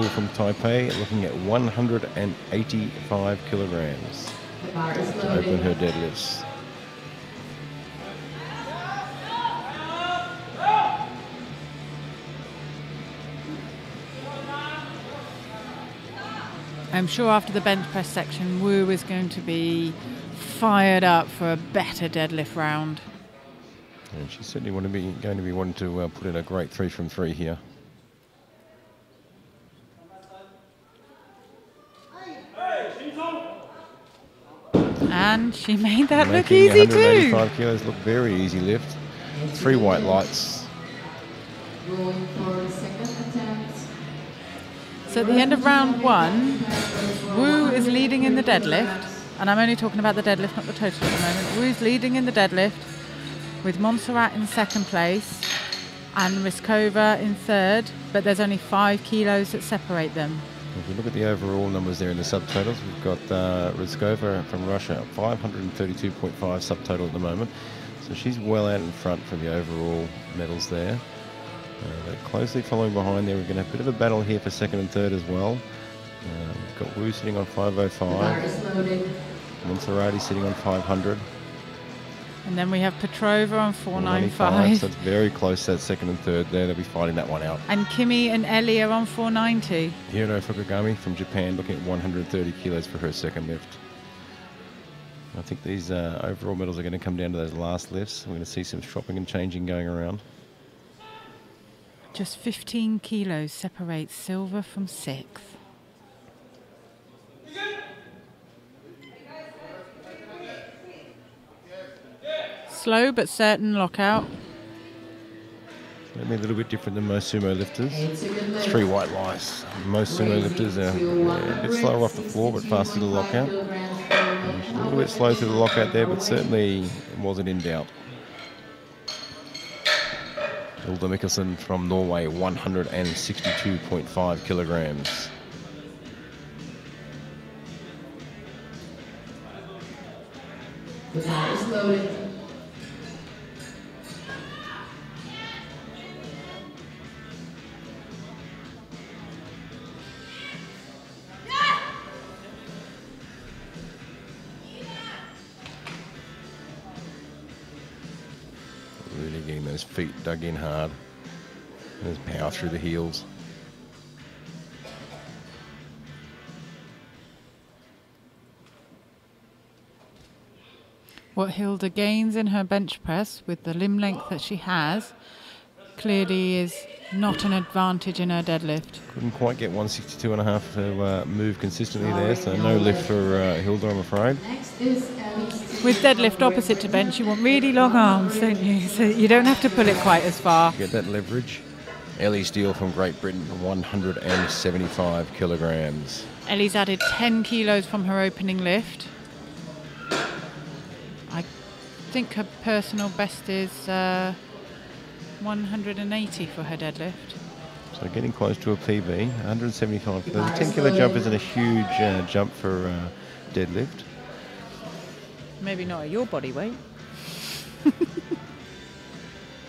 from Taipei, looking at 185 kilograms to open her deadlifts. I'm sure after the bench press section, Wu is going to be fired up for a better deadlift round. And she's certainly going to be wanting to put in a great 3 from 3 here. And she made that look easy too. 185 kilos look very easy lift. 3 white lights. Going for second attempt. So at the end of round 1, Wu is leading in the deadlift, and I'm only talking about the deadlift, not the total at the moment. Wu's leading in the deadlift with Montserrat in second place and Riskova in third, but there's only 5 kilos that separate them. If we look at the overall numbers there in the subtotals, we've got Rizkova from Russia, 532.5 subtotal at the moment. So she's well out in front for the overall medals there. They're closely following behind there. We're going to have a bit of a battle here for second and third as well. We've got Wu sitting on 505. Monserrati sitting on 500. And then we have Petrova on 495. So it's very close, that second and third there. They'll be fighting that one out. And Kimi and Ellie are on 490. Hiro Fukugami from Japan looking at 130 kilos for her second lift. I think these overall medals are going to come down to those last lifts. We're going to see some swapping and changing going around. Just 15 kilos separates silver from sixth. Slow but certain lockout. Maybe a little bit different than most sumo lifters. It's 3 white lies. Most sumo lifters are a bit slower off the floor but faster to the lockout. She's a little bit slow through the lockout there, but certainly wasn't in doubt. Hilda Mikkelsen from Norway, 162.5 kilograms. The bar is loaded. Really getting those feet dug in hard. There's power through the heels. What Hilda gains in her bench press with the limb length that she has clearly is not an advantage in her deadlift. Couldn't quite get 162.5 to move consistently there, so no lift for Hilda, I'm afraid. Next is With deadlift opposite to bench, you want really long arms, don't you? So you don't have to pull it quite as far. Get that leverage. Ellie Steele from Great Britain, 175 kilograms. Ellie's added 10 kilos from her opening lift. I think her personal best is 180 for her deadlift. So getting close to a PB, 175 kilos. A 10 kilo jump isn't a huge jump for deadlift. Maybe not at your body weight.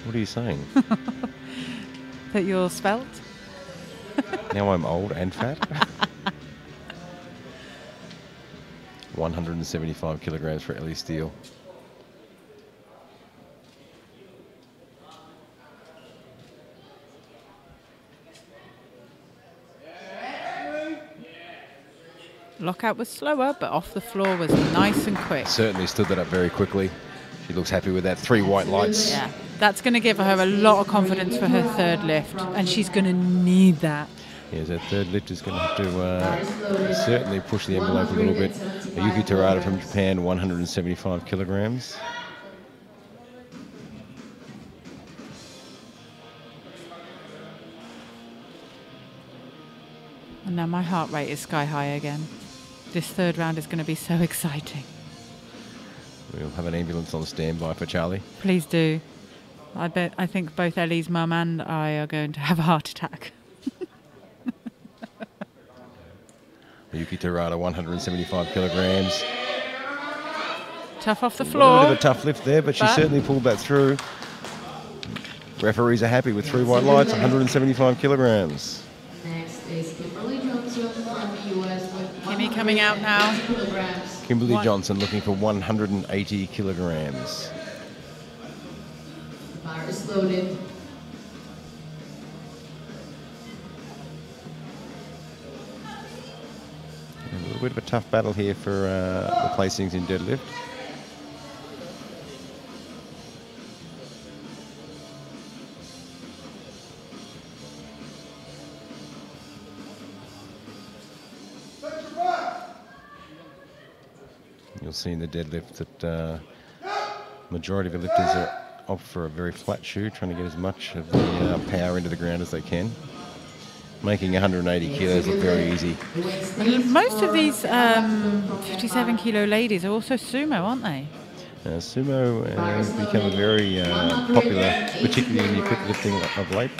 What are you saying? That you're svelte. Now I'm old and fat. 175 kilograms for Ellie Steele. Lockout was slower, but off the floor was nice and quick. Certainly stood that up very quickly. She looks happy with that. 3 white lights. Yeah, that's going to give her a lot of confidence for her third lift, and she's going to need that. Yes, that third lift is going to have to certainly push the envelope a little bit. Yuki Terada from Japan, 175 kilograms. And now my heart rate is sky high again. This third round is going to be so exciting. We'll have an ambulance on standby for Charlie. Please do. I think both Ellie's mum and I are going to have a heart attack. Yuki Terada, 175 kilograms. Tough off the A floor. little bit of a tough lift there, but she certainly pulled that through. Referees are happy with 3 white lights, 175 kilograms. Next is Kimberly Johnson from the US with Kimmy coming out now. kilograms. Kimberly Johnson looking for 180 kilograms. The bar is loaded. A little bit of a tough battle here for the placings in deadlift. You'll see in the deadlift that majority of the lifters are opt for a very flat shoe, trying to get as much of the power into the ground as they can. Making 180 kilos look very easy. Most of these 57 kilo ladies are also sumo, aren't they? Sumo has become a very popular, particularly in the equipped lifting of late.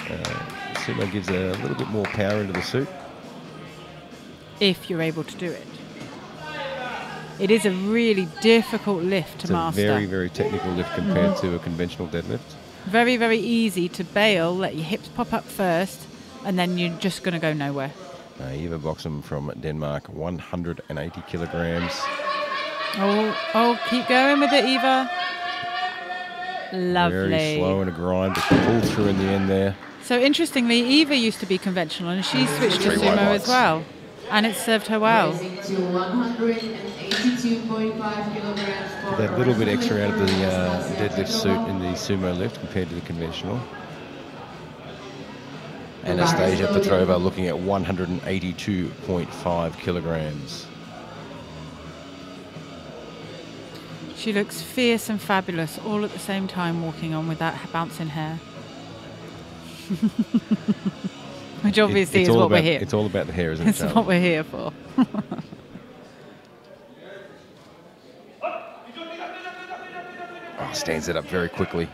Sumo gives a little bit more power into the suit. if you're able to do it. It is a really difficult lift to master. It's a very, very technical lift compared to a conventional deadlift. Very, very easy to bail, let your hips pop up first, and then you're just going to go nowhere. Eva Boxem from Denmark, 180 kilograms. Oh, keep going with it, Eva. Lovely. Very slow in a grind, but pulled through in the end there. So interestingly, Eva used to be conventional, and she switched to sumo as well. And it served her well. Raising to 182.5 kilograms for That little bit extra out of the deadlift suit in the sumo lift compared to the conventional. Anastasia Petrova looking at 182.5 kilograms. She looks fierce and fabulous all at the same time walking on with that bouncing hair. Which obviously is what we're here. It's all about the hair, isn't it? It's what we're here for. Stands it up very quickly.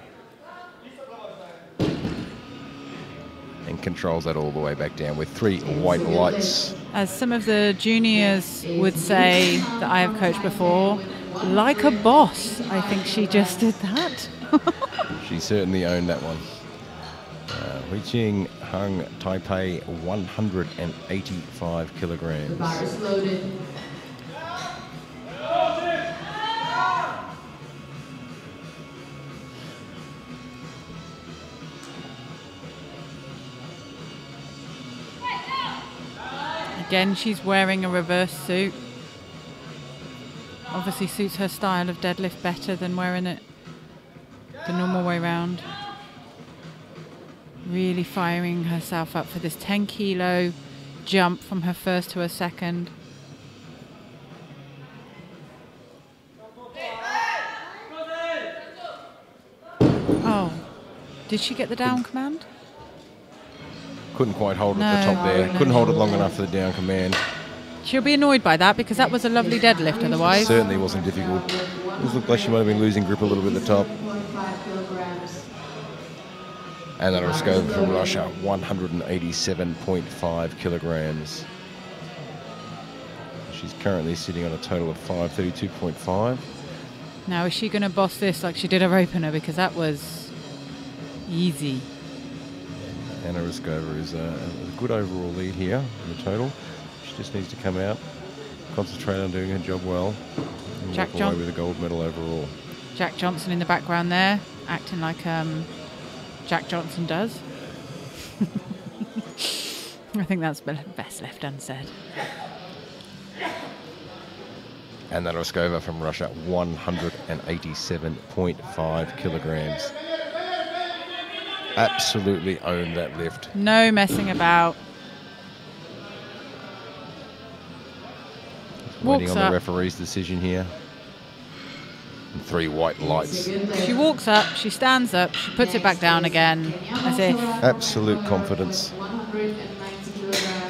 And controls that all the way back down with 3 white lights. As some of the juniors would say that I have coached before, like a boss. I think she just did that. She certainly owned that one. Huiqing Hung Taipei, 185 kilograms. The bar is loaded. Again, she's wearing a reverse suit. Obviously suits her style of deadlift better than wearing it the normal way round. Really firing herself up for this 10 kilo jump from her first to her second. Oh, did she get the down command? Couldn't quite hold it at the top there. Couldn't hold it long enough for the down command. She'll be annoyed by that because that was a lovely deadlift otherwise. Certainly wasn't difficult. It looked like she might have been losing grip a little bit at the top. And then let's go from Russia, 187.5 kilograms. She's currently sitting on a total of 532.5. Now, is she going to boss this like she did her opener? Because that was easy. Anna Ryskova is a good overall lead here in the total. She just needs to come out, concentrate on doing her job well, and walk away with a gold medal overall. Jack Johnson in the background there, acting like Jack Johnson does. I think that's best left unsaid. Anna Ryskova from Russia, 187.5 kilograms. Absolutely owned that lift. No messing about. Waiting on the referee's decision here. And 3 white lights. She walks up, she stands up, she puts it back down again, as if. Absolute confidence.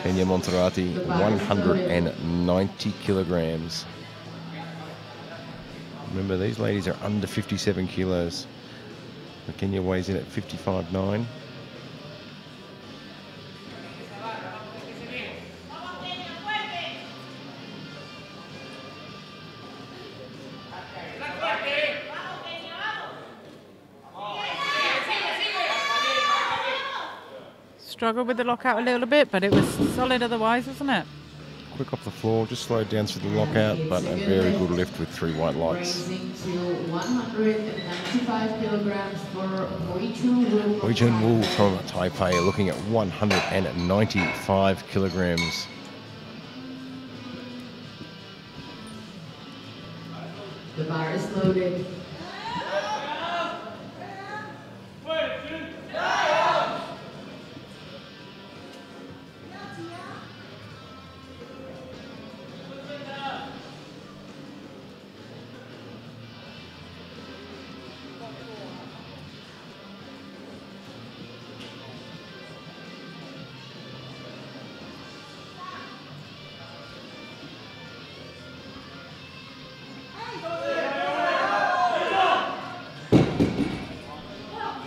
Kenya Monterati, 190 kilograms. Remember, these ladies are under 57 kilos. Kenya weighs in at 55.9. Struggled with the lockout a little bit, but it was solid otherwise, wasn't it? Quick off the floor, just slowed down through the lockout, but a very good lift with 3 white lights. Raising to 195 kilograms for Hui Chun Wu from Taipei looking at 195 kilograms. The bar is loaded.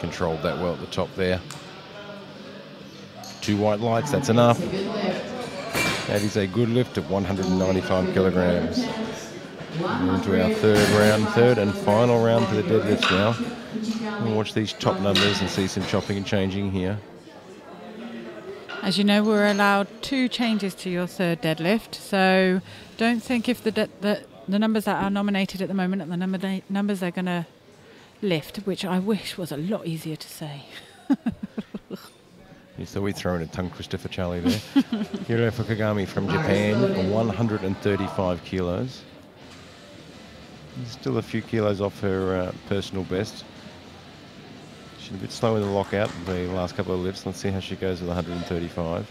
Controlled that well at the top there. 2 white lights, that's enough. That is a good lift at 195 kilograms. We're into our third and final round for the deadlifts now. We'll watch these top numbers and see some chopping and changing here. As you know, we're allowed 2 changes to your third deadlift, so don't think if the numbers that are nominated at the moment are the numbers they're going to lift, which I wish was a lot easier to say. Yeah, so we throw in a tongue twister for Charlie there. Hiro Fukugami from Japan, 135 kilos. Still a few kilos off her personal best. She's a bit slow in the lockout the last couple of lifts. Let's see how she goes with 135.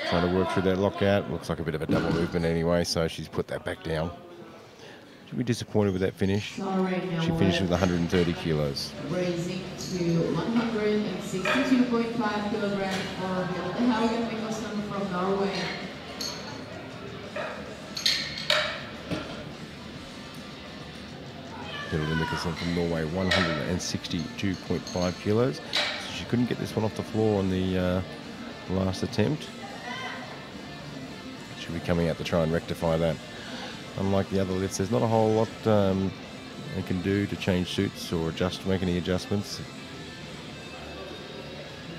Trying to work through that lockout. Looks like a bit of a double movement anyway, so she's put that back down. She'll be disappointed with that finish. She finished with 130 kilos. Raising to 162.5 kilograms for Hilde Haugen Mikkelsen from Norway. Hilde Mikkelsen from Norway, 162.5 kilos. So she couldn't get this one off the floor on the last attempt. She'll be coming out to try and rectify that. Unlike the other lifts, there's not a whole lot they can do to change suits or make any adjustments.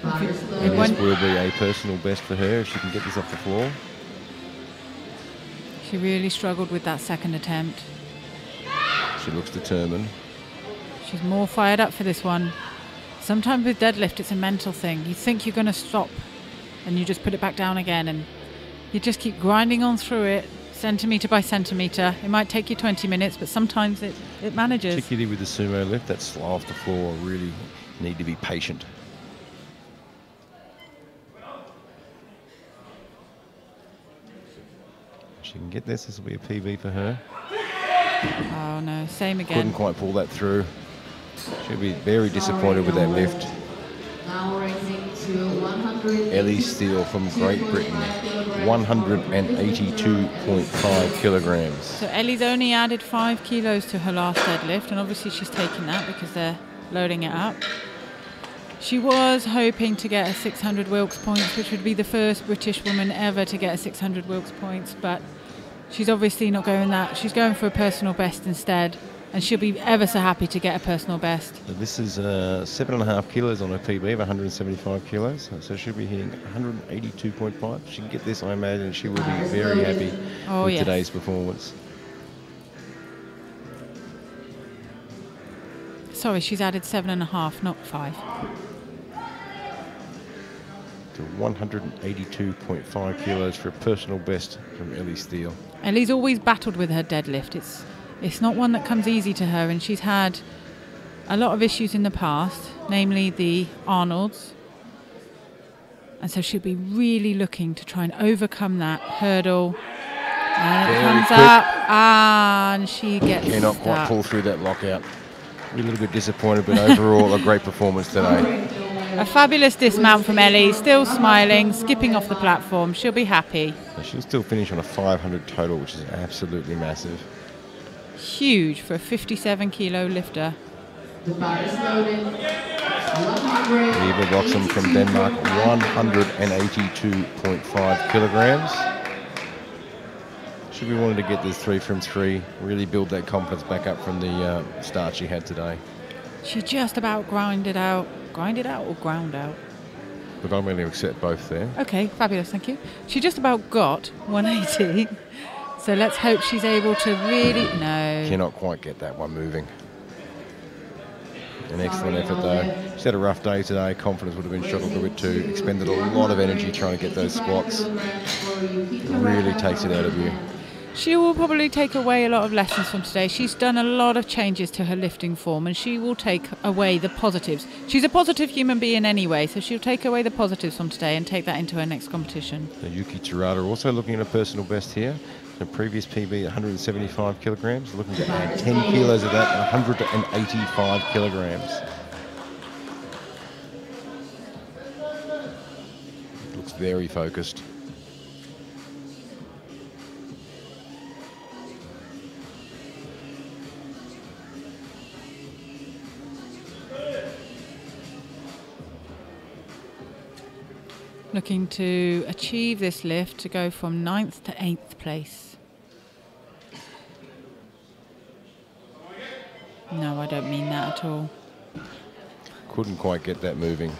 This will be a personal best for her if she can get this off the floor. She really struggled with that second attempt. She looks determined. She's more fired up for this one. Sometimes with deadlift, it's a mental thing. You think you're going to stop and you just put it back down again and you just keep grinding on through it, centimetre by centimetre. It might take you 20 minutes, but sometimes it manages. Particularly with the sumo lift, that slow off the floor, really need to be patient. She can get this. This will be a PB for her. Oh no, same again. Couldn't quite pull that through. She'll be very disappointed with that lift. Now raising to 100. Ellie Steele from Great Britain, 182.5 kilograms. So Ellie's only added 5 kilos to her last deadlift, and obviously she's taking that because they're loading it up. She was hoping to get a 600 Wilks points, which would be the first British woman ever to get a 600 Wilks points, but she's obviously not going that. She's going for a personal best instead, and she'll be ever so happy to get a personal best. So this is 7.5 kilos on her PB of 175 kilos, so she'll be hitting 182.5. She can get this, I imagine she will be very happy with today's performance. Sorry, she's added 7.5, not 5. To 182.5 kilos for a personal best from Ellie Steele. Ellie's always battled with her deadlift. It's not one that comes easy to her, and she's had a lot of issues in the past, namely the Arnold's. And so she'll be really looking to try and overcome that hurdle. And it comes up, and she gets cannot quite pull through that lockout. We're a little bit disappointed, but overall a great performance today. A fabulous dismount from Ellie, still smiling, skipping off the platform. She'll be happy. So she'll still finish on a 500 total, which is absolutely massive. Huge for a 57 kilo lifter. The bar is loaded. Eva Boxam from Denmark, 182.5 kilograms. Should be wanting to get this 3 from 3, really build that confidence back up from the start she had today. She just about ground it out or ground out? Look, I'm going to accept both there. Okay, fabulous, thank you. She just about got 180. So let's hope she's able to really... No. Cannot quite get that one moving. An excellent effort though. She's had a rough day today. Confidence would have been shot a little bit too. Expended a lot of energy trying to get those squats. It really takes it out of you. She will probably take away a lot of lessons from today. She's done a lot of changes to her lifting form, and she will take away the positives. She's a positive human being anyway, so she'll take away the positives from today and take that into her next competition. So Yuki Terada also looking at a personal best here. The previous PB, 175 kilograms, looking to add 10 kilos of that, 185 kilograms. very focused. Looking to achieve this lift to go from 9th to 8th place. No, I don't mean that at all. Couldn't quite get that moving.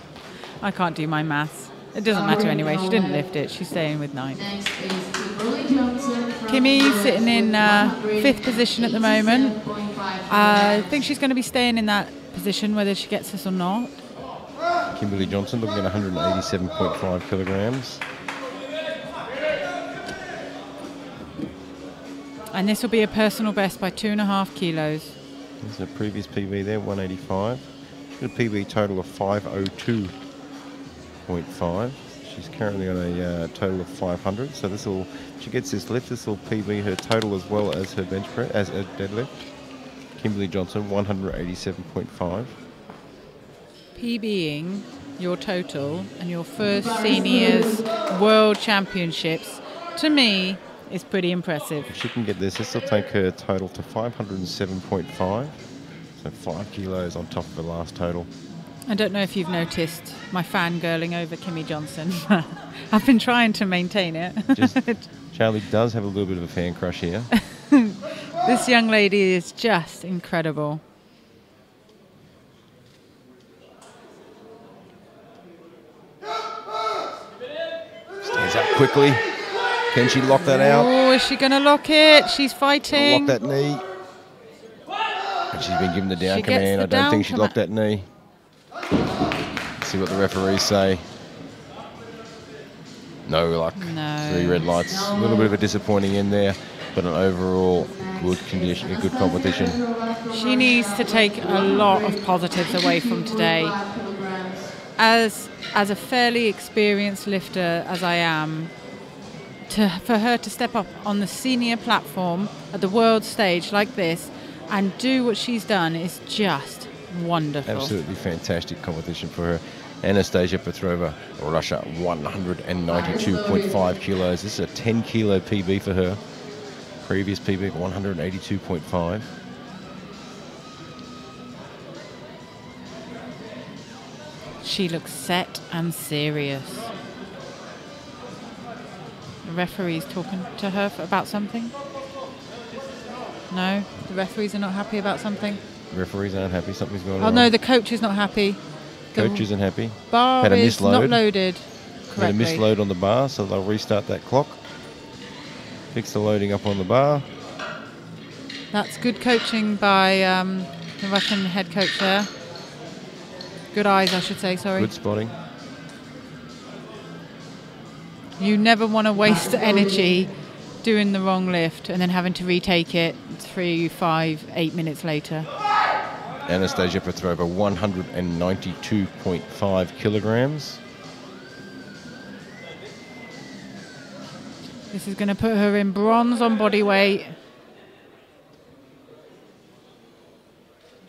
I can't do my maths. It doesn't matter anyway. She didn't lift it. She's staying with 9th. Next is Kimberly Johnson from Kimmy sitting in 5th position at the moment. 7.5 I think she's going to be staying in that position whether she gets this or not. Kimberly Johnson looking at 187.5 kilograms. And this will be a personal best by 2.5 kilos. There's a previous PB there, 185. She's got a PB total of 502.5. She's currently on a total of 500. So this will, if she gets this lift, this will PB her total as well as her bench press, as a deadlift. Kimberly Johnson, 187.5. PBing your total and your first seniors world championships, to me, is pretty impressive. If she can get this, this will take her total to 507.5. So 5 kilos on top of her last total. I don't know if you've noticed my fangirling over Kimmy Johnson. I've been trying to maintain it. Charlie does have a little bit of a fan crush here. This young lady is just incredible. Stands up quickly. Can she lock that out? Oh, is she going to lock it? She's fighting. Lock that knee. And she's been given the down She gets command. the I don't down think she locked that knee. Let's see what the referees say. No luck. No. 3 red lights. A little bit of a disappointing end there, but an overall good condition, a good competition. She needs to take a lot of positives away from today. As a fairly experienced lifter as I am, for her to step up on the senior platform at the world stage like this and do what she's done is just wonderful. Absolutely fantastic competition for her. Anastasia Petrova, Russia, 192.5 kilos. This is a 10 kilo PB for her. Previous PB, 182.5. She looks set and serious. The referee's talking to her about something? No? The referees are not happy about something? Referees aren't happy. Something's going Oh on. no, the coach is not happy. Coach isn't happy. Bar Had a is not misload. loaded Had a correctly. misload on the bar, so they'll restart that clock. Fix the loading up on the bar. That's good coaching by the Russian head coach there. Good eyes, I should say, sorry. Good spotting. You never want to waste energy doing the wrong lift and then having to retake it 3, 5, 8 minutes later. Anastasia Petrova, 192.5 kilograms. This is going to put her in bronze on body weight.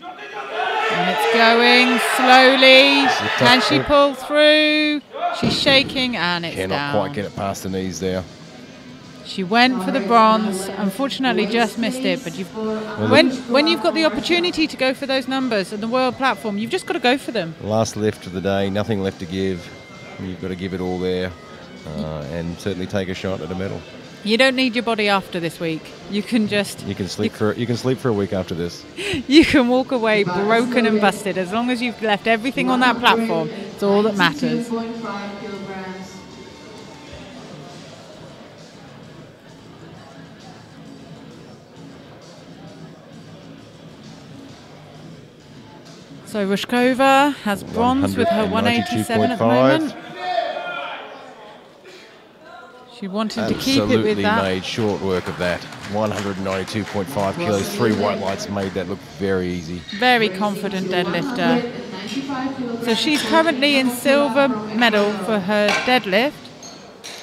And it's going slowly. Can she pull through? She's shaking and it's Cannot down. quite get it past the knees there. She went for the bronze, unfortunately just missed it, but when you've got the opportunity to go for those numbers on the world platform, you've just got to go for them. Last lift of the day, nothing left to give. You've got to give it all there and certainly take a shot at a medal. You don't need your body after this week. You can just... You can sleep for a week after this. You can walk away broken and busted. As long as you've left everything on that platform, it's all that matters. 92.5 kilograms. So Rushkova has bronze with her 187 at the moment. She wanted to keep it with Absolutely that. made short work of that. 192.5 kilos. 3 white lights made that look very easy. Very confident deadlifter. So she's currently in silver medal for her deadlift,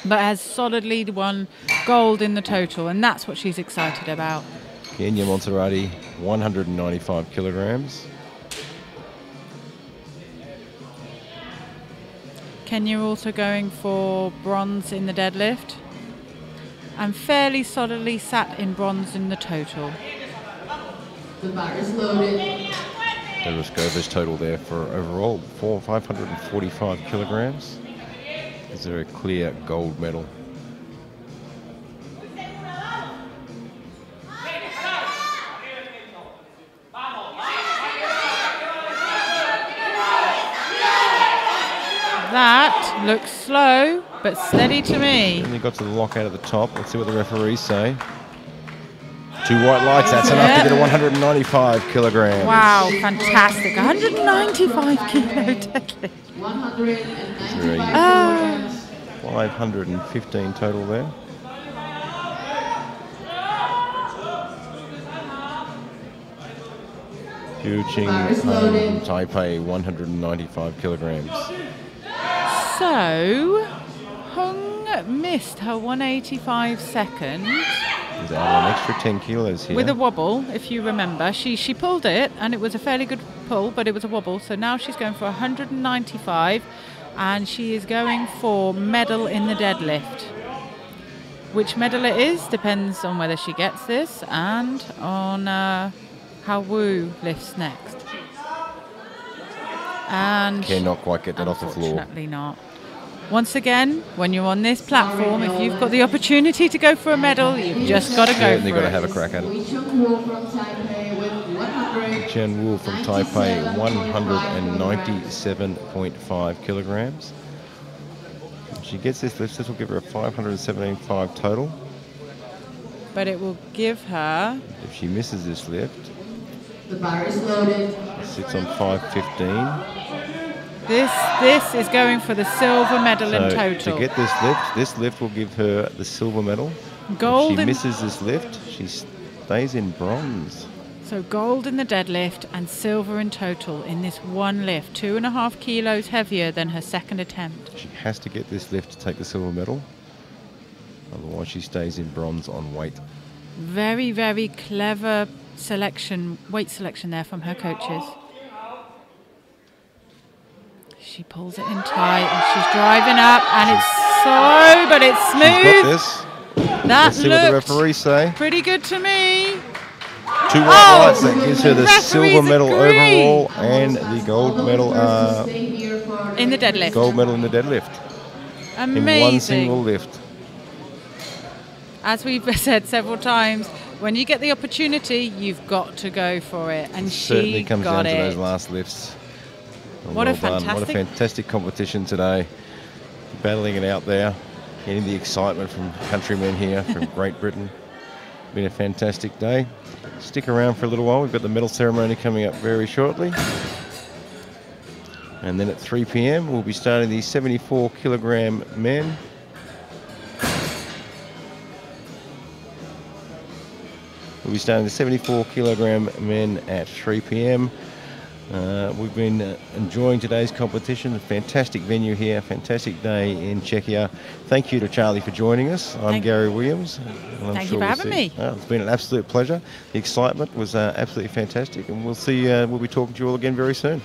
but has solidly won gold in the total, and that's what she's excited about. Kenya Monserrati, 195 kilograms. Kenya also going for bronze in the deadlift. And fairly solidly sat in bronze in the total. The bar is loaded. Tereshkova's total there for overall 545 kilograms. Is there a clear gold medal? That looks slow, but steady to me. And you got to the lockout at the top. Let's see what the referees say. 2 white lights, that's enough to get a 195 kilograms. Wow, fantastic. 195 kilo deadlift. 195 kilograms. 515 total there. Yuqing Taipei, 195 kilograms. So, Hung missed her 185 second. He's out an extra 10 kilos here. With a wobble, if you remember. She pulled it, and it was a fairly good pull, but it was a wobble. So now she's going for 195, and she is going for medal in the deadlift. Which medal it is depends on whether she gets this and on how Wu lifts next. And cannot quite get that off the floor. Unfortunately not. Once again, when you're on this platform, if you've got the opportunity to go for a medal, you've just got to go for it. You've got to have a crack at it. Chen Wu from Taipei, 197.5 kilograms. If she gets this lift, this will give her a 517.5 total. But it will give her... If she misses this lift, the bar is loaded. Sits on 515. This is going for the silver medal in total. To get this lift will give her the silver medal. Gold. If she misses this lift, she stays in bronze. So gold in the deadlift and silver in total in this one lift, 2.5 kilos heavier than her second attempt. She has to get this lift to take the silver medal. Otherwise, she stays in bronze on weight. Very, very clever selection, weight selection there from her coaches. She pulls it in tight and she's driving up, and it's slow, but it's smooth. She's got this. That Let's see what the referees say. Pretty good to me. 2 white lights, that gives her the silver medal overall and the gold medal in the deadlift. Gold medal in the deadlift. Amazing. In one single lift. As we've said several times, when you get the opportunity, you've got to go for it, and she certainly comes got down it. to those last lifts. What a fantastic competition today. Battling it out there, getting the excitement from countrymen here from Great Britain. Been a fantastic day. Stick around for a little while. We've got the medal ceremony coming up very shortly. And then at 3 p.m. we'll be starting the 74 kilogram men. We'll be starting the 74 kilogram men at 3 p.m. We've been enjoying today's competition. A fantastic venue here, fantastic day in Czechia. Thank you to Charlie for joining us. I'm Gary Williams. Thank you for having me. It's been an absolute pleasure. The excitement was absolutely fantastic, and we'll be talking to you all again very soon.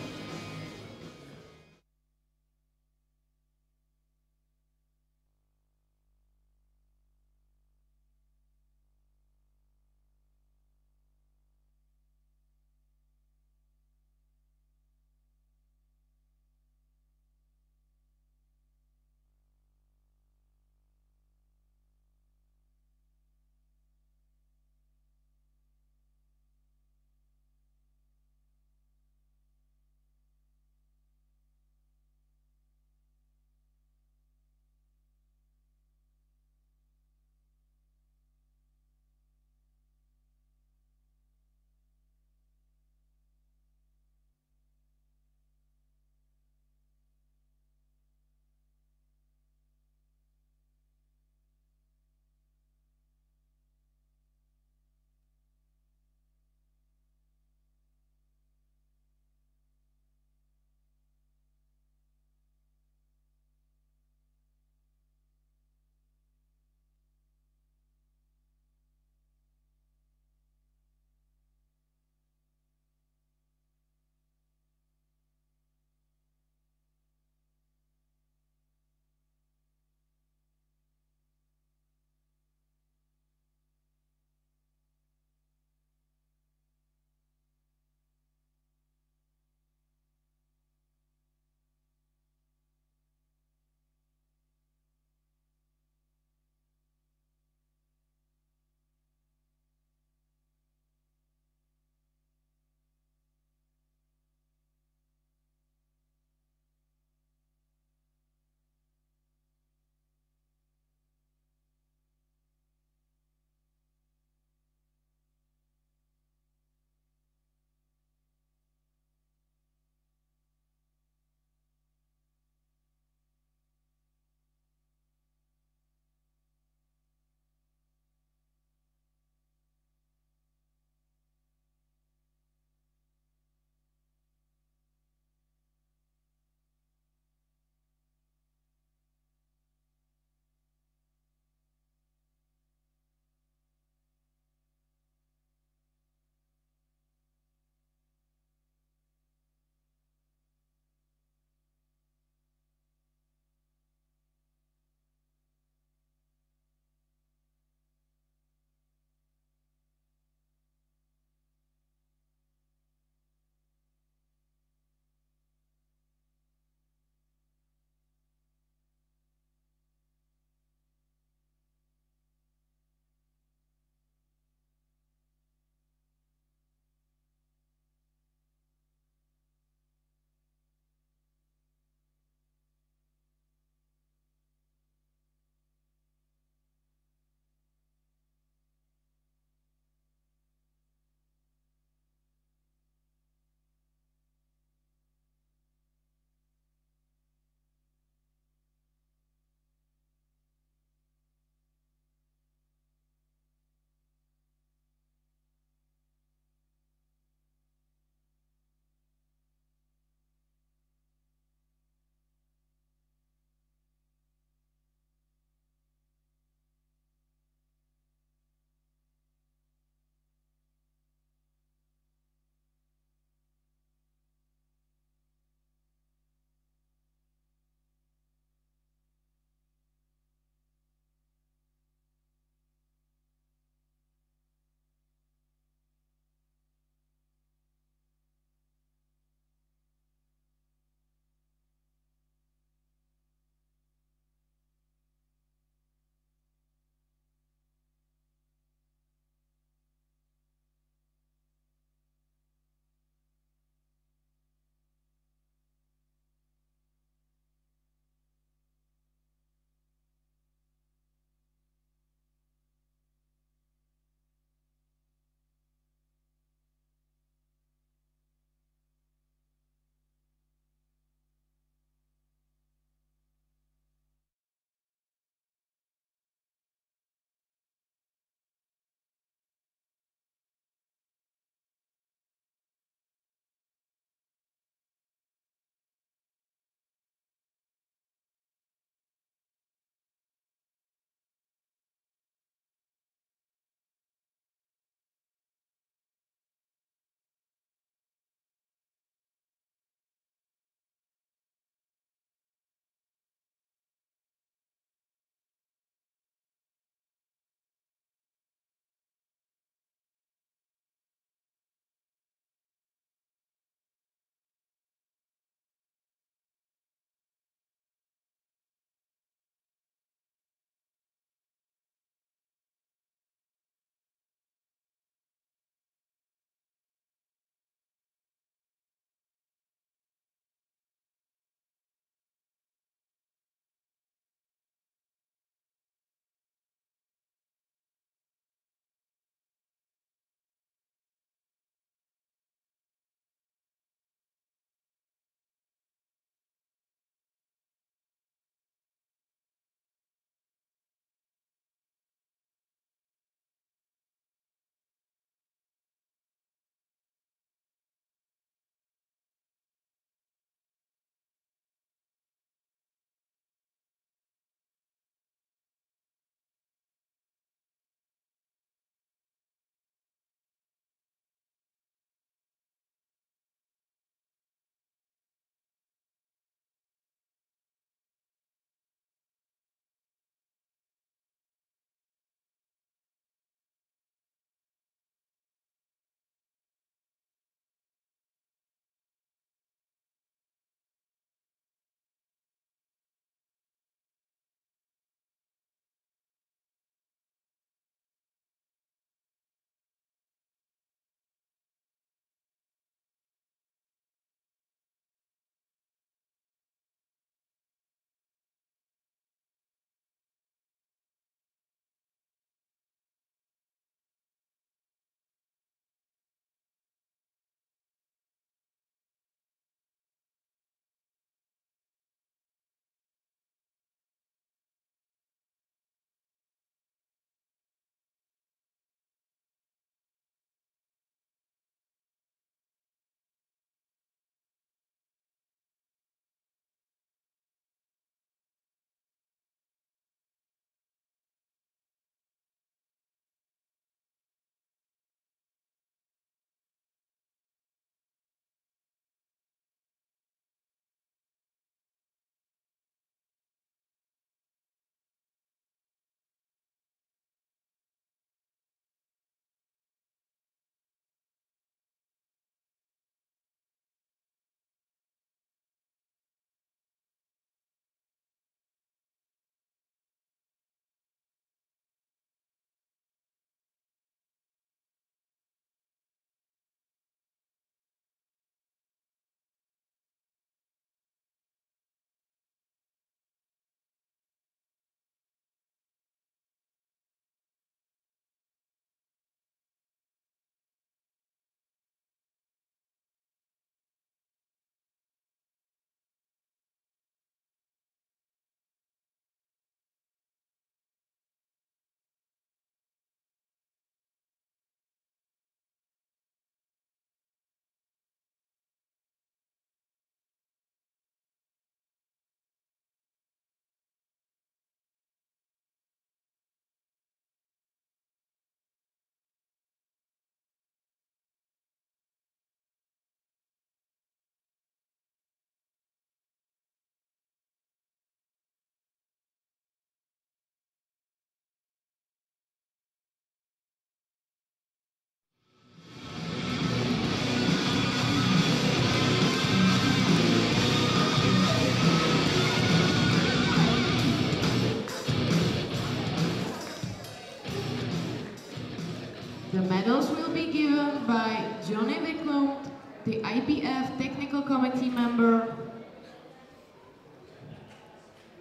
Johnny Wiklund, the IBF Technical Committee member,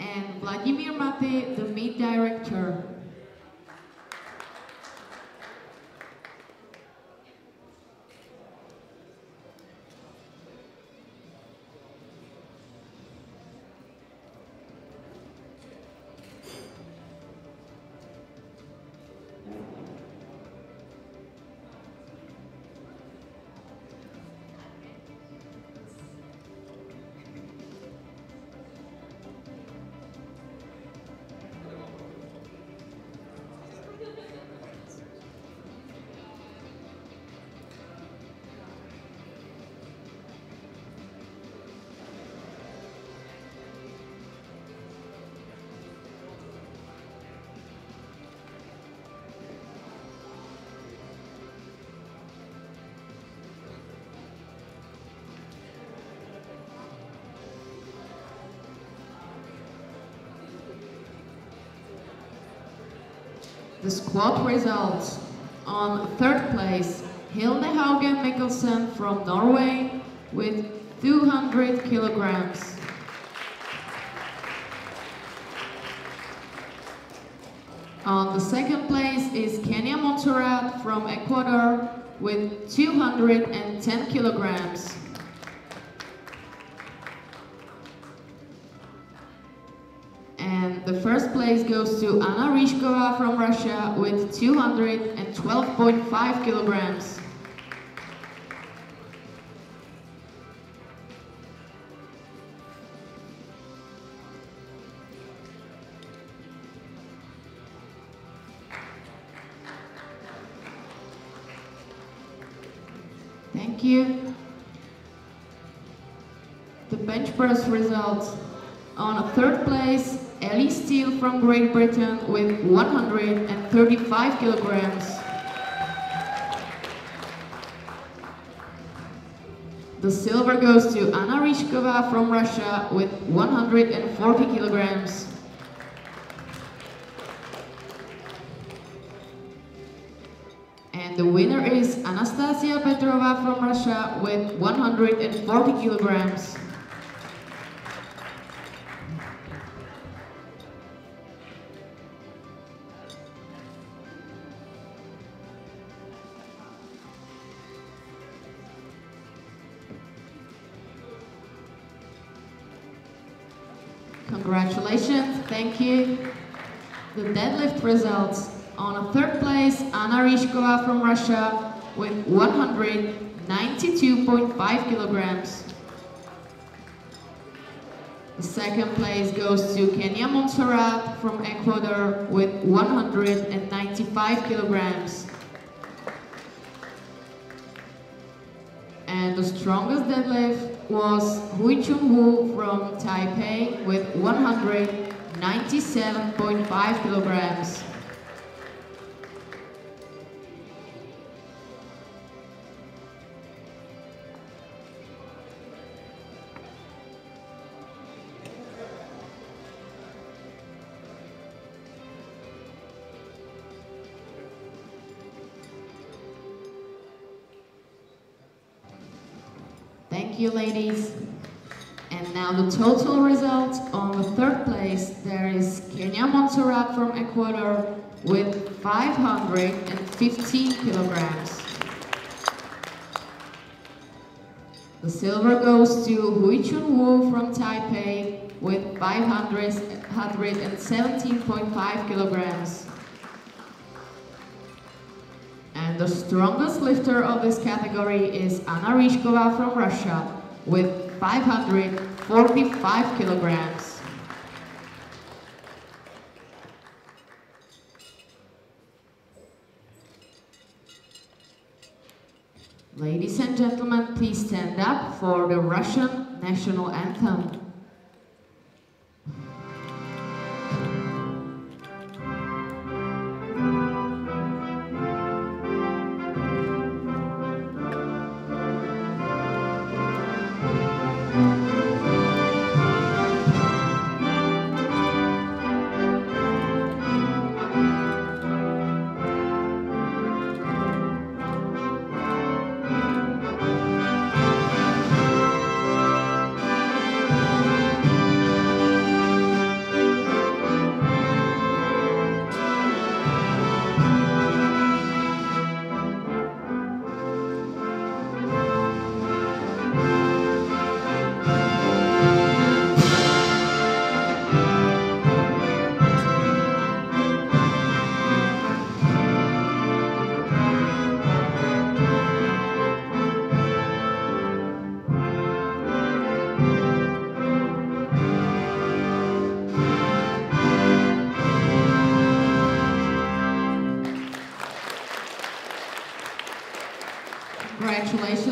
and Vladimir Mate, the meet director. The squat results. On third place, Hilde Haugen Mikkelsen from Norway with 200 kilograms. On the second place is Kenya Montserrat from Ecuador with 210 kilograms. And the first place goes to Anna Ryshkova from Russia with 212.5 kilograms. Thank you. The bench press results. On a third place, Ellie Steele from Great Britain with 135 kilograms. The silver goes to Anna Ryshkova from Russia with 140 kilograms. And the winner is Anastasia Petrova from Russia with 140 kilograms. Congratulations, thank you. The deadlift results. On a third place, Anna Ryshkova from Russia with 192.5 kilograms. The second place goes to Kenya Montserrat from Ecuador with 195 kilograms. And the strongest deadlift was Hui Chun Wu from Taipei with 197.5 kilograms. Thank you, ladies. And now the total results. On the third place, there is Kenya Montserrat from Ecuador with 515 kilograms. The silver goes to Hui Chun Wu from Taipei with 517.5 kilograms. And the strongest lifter of this category is Anna Ryshkova from Russia with 545 kilograms. Ladies and gentlemen, please stand up for the Russian national anthem. Congratulations.